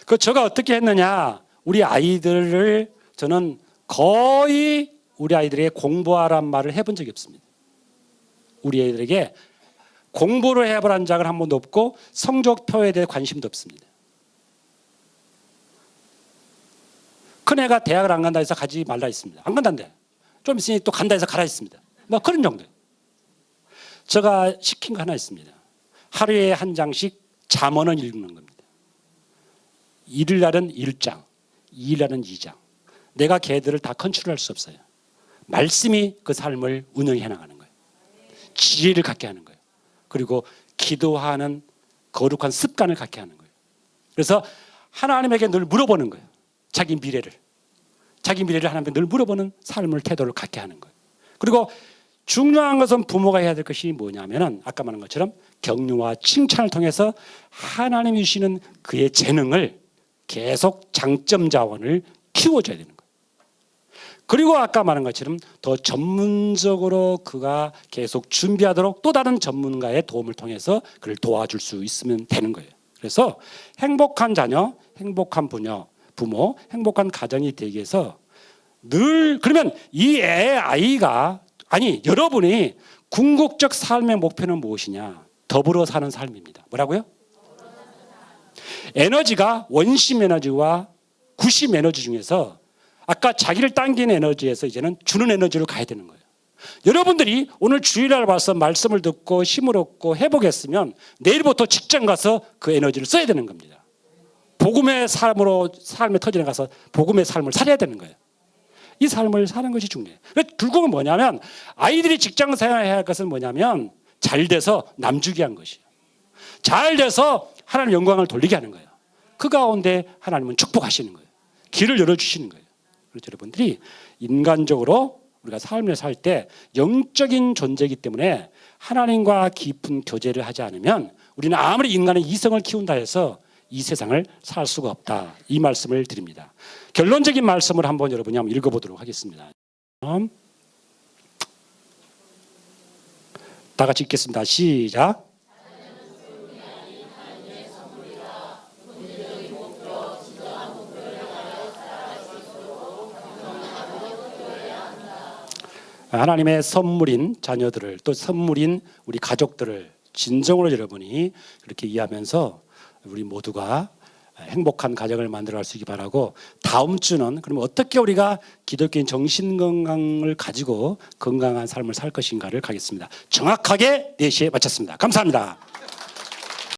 그 제가 어떻게 했느냐? 우리 아이들을 저는 거의 우리 아이들에게 공부하란 말을 해본 적이 없습니다. 우리 아이들에게 공부를 해보라는 적은 한 번도 없고 성적표에 대해 관심도 없습니다. 큰애가 대학을 안 간다 해서 가지 말라 했습니다. 안 간다는데 좀 있으니 또 간다 해서 가라 했습니다. 뭐 그런 정도예요. 제가 시킨 거 하나 있습니다. 하루에 한 장씩 잠언을 읽는 겁니다. 일요일 날은 1장, 2일 날은 2장. 내가 걔들을 다 컨트롤할 수 없어요. 말씀이 그 삶을 운영해 나가는 거예요. 지혜를 갖게 하는 거예요. 그리고 기도하는 거룩한 습관을 갖게 하는 거예요. 그래서 하나님에게 늘 물어보는 거예요. 자기 미래를 하나님께 늘 물어보는 삶을 태도를 갖게 하는 거예요. 그리고 중요한 것은 부모가 해야 될 것이 뭐냐면은 아까 말한 것처럼 격려와 칭찬을 통해서 하나님이 주시는 그의 재능을 계속 장점 자원을 키워줘야 되는 거예요. 그리고 아까 말한 것처럼 더 전문적으로 그가 계속 준비하도록 또 다른 전문가의 도움을 통해서 그를 도와줄 수 있으면 되는 거예요. 그래서 행복한 자녀, 행복한 부모, 행복한 가정이 되기 위해서 늘 그러면 이 아이가 아니 여러분이 궁극적 삶의 목표는 무엇이냐? 더불어 사는 삶입니다. 뭐라고요? 에너지가 원심 에너지와 구심 에너지 중에서 아까 자기를 당기는 에너지에서 이제는 주는 에너지로 가야 되는 거예요. 여러분들이 오늘 주일날 와서 말씀을 듣고 힘을 얻고 회복했으면 내일부터 직장 가서 그 에너지를 써야 되는 겁니다. 복음의 삶으로 삶의 터전에 가서 복음의 삶을 살아야 되는 거예요. 이 삶을 사는 것이 중요해요. 결국은 뭐냐면 아이들이 직장 생활해야 할 것은 뭐냐면 잘 돼서 남주기 한 것이에요. 잘 돼서 하나님 영광을 돌리게 하는 거예요. 그 가운데 하나님은 축복하시는 거예요. 길을 열어주시는 거예요. 그래서 여러분들이 인간적으로 우리가 삶을 살 때 영적인 존재이기 때문에 하나님과 깊은 교제를 하지 않으면 우리는 아무리 인간의 이성을 키운다 해서 이 세상을 살 수가 없다. 이 말씀을 드립니다. 결론적인 말씀을 한번 여러분이 한번 읽어보도록 하겠습니다. 다 같이 읽겠습니다. 시작. 하나님의 선물인 자녀들을 또 선물인 우리 가족들을 진정으로 여러분이 그렇게 이해하면서 우리 모두가 행복한 가정을 만들어갈 수 있기 바라고 다음 주는 그럼 어떻게 우리가 기독교인 정신건강을 가지고 건강한 삶을 살 것인가를 가겠습니다. 정확하게 4시에 마쳤습니다. 감사합니다.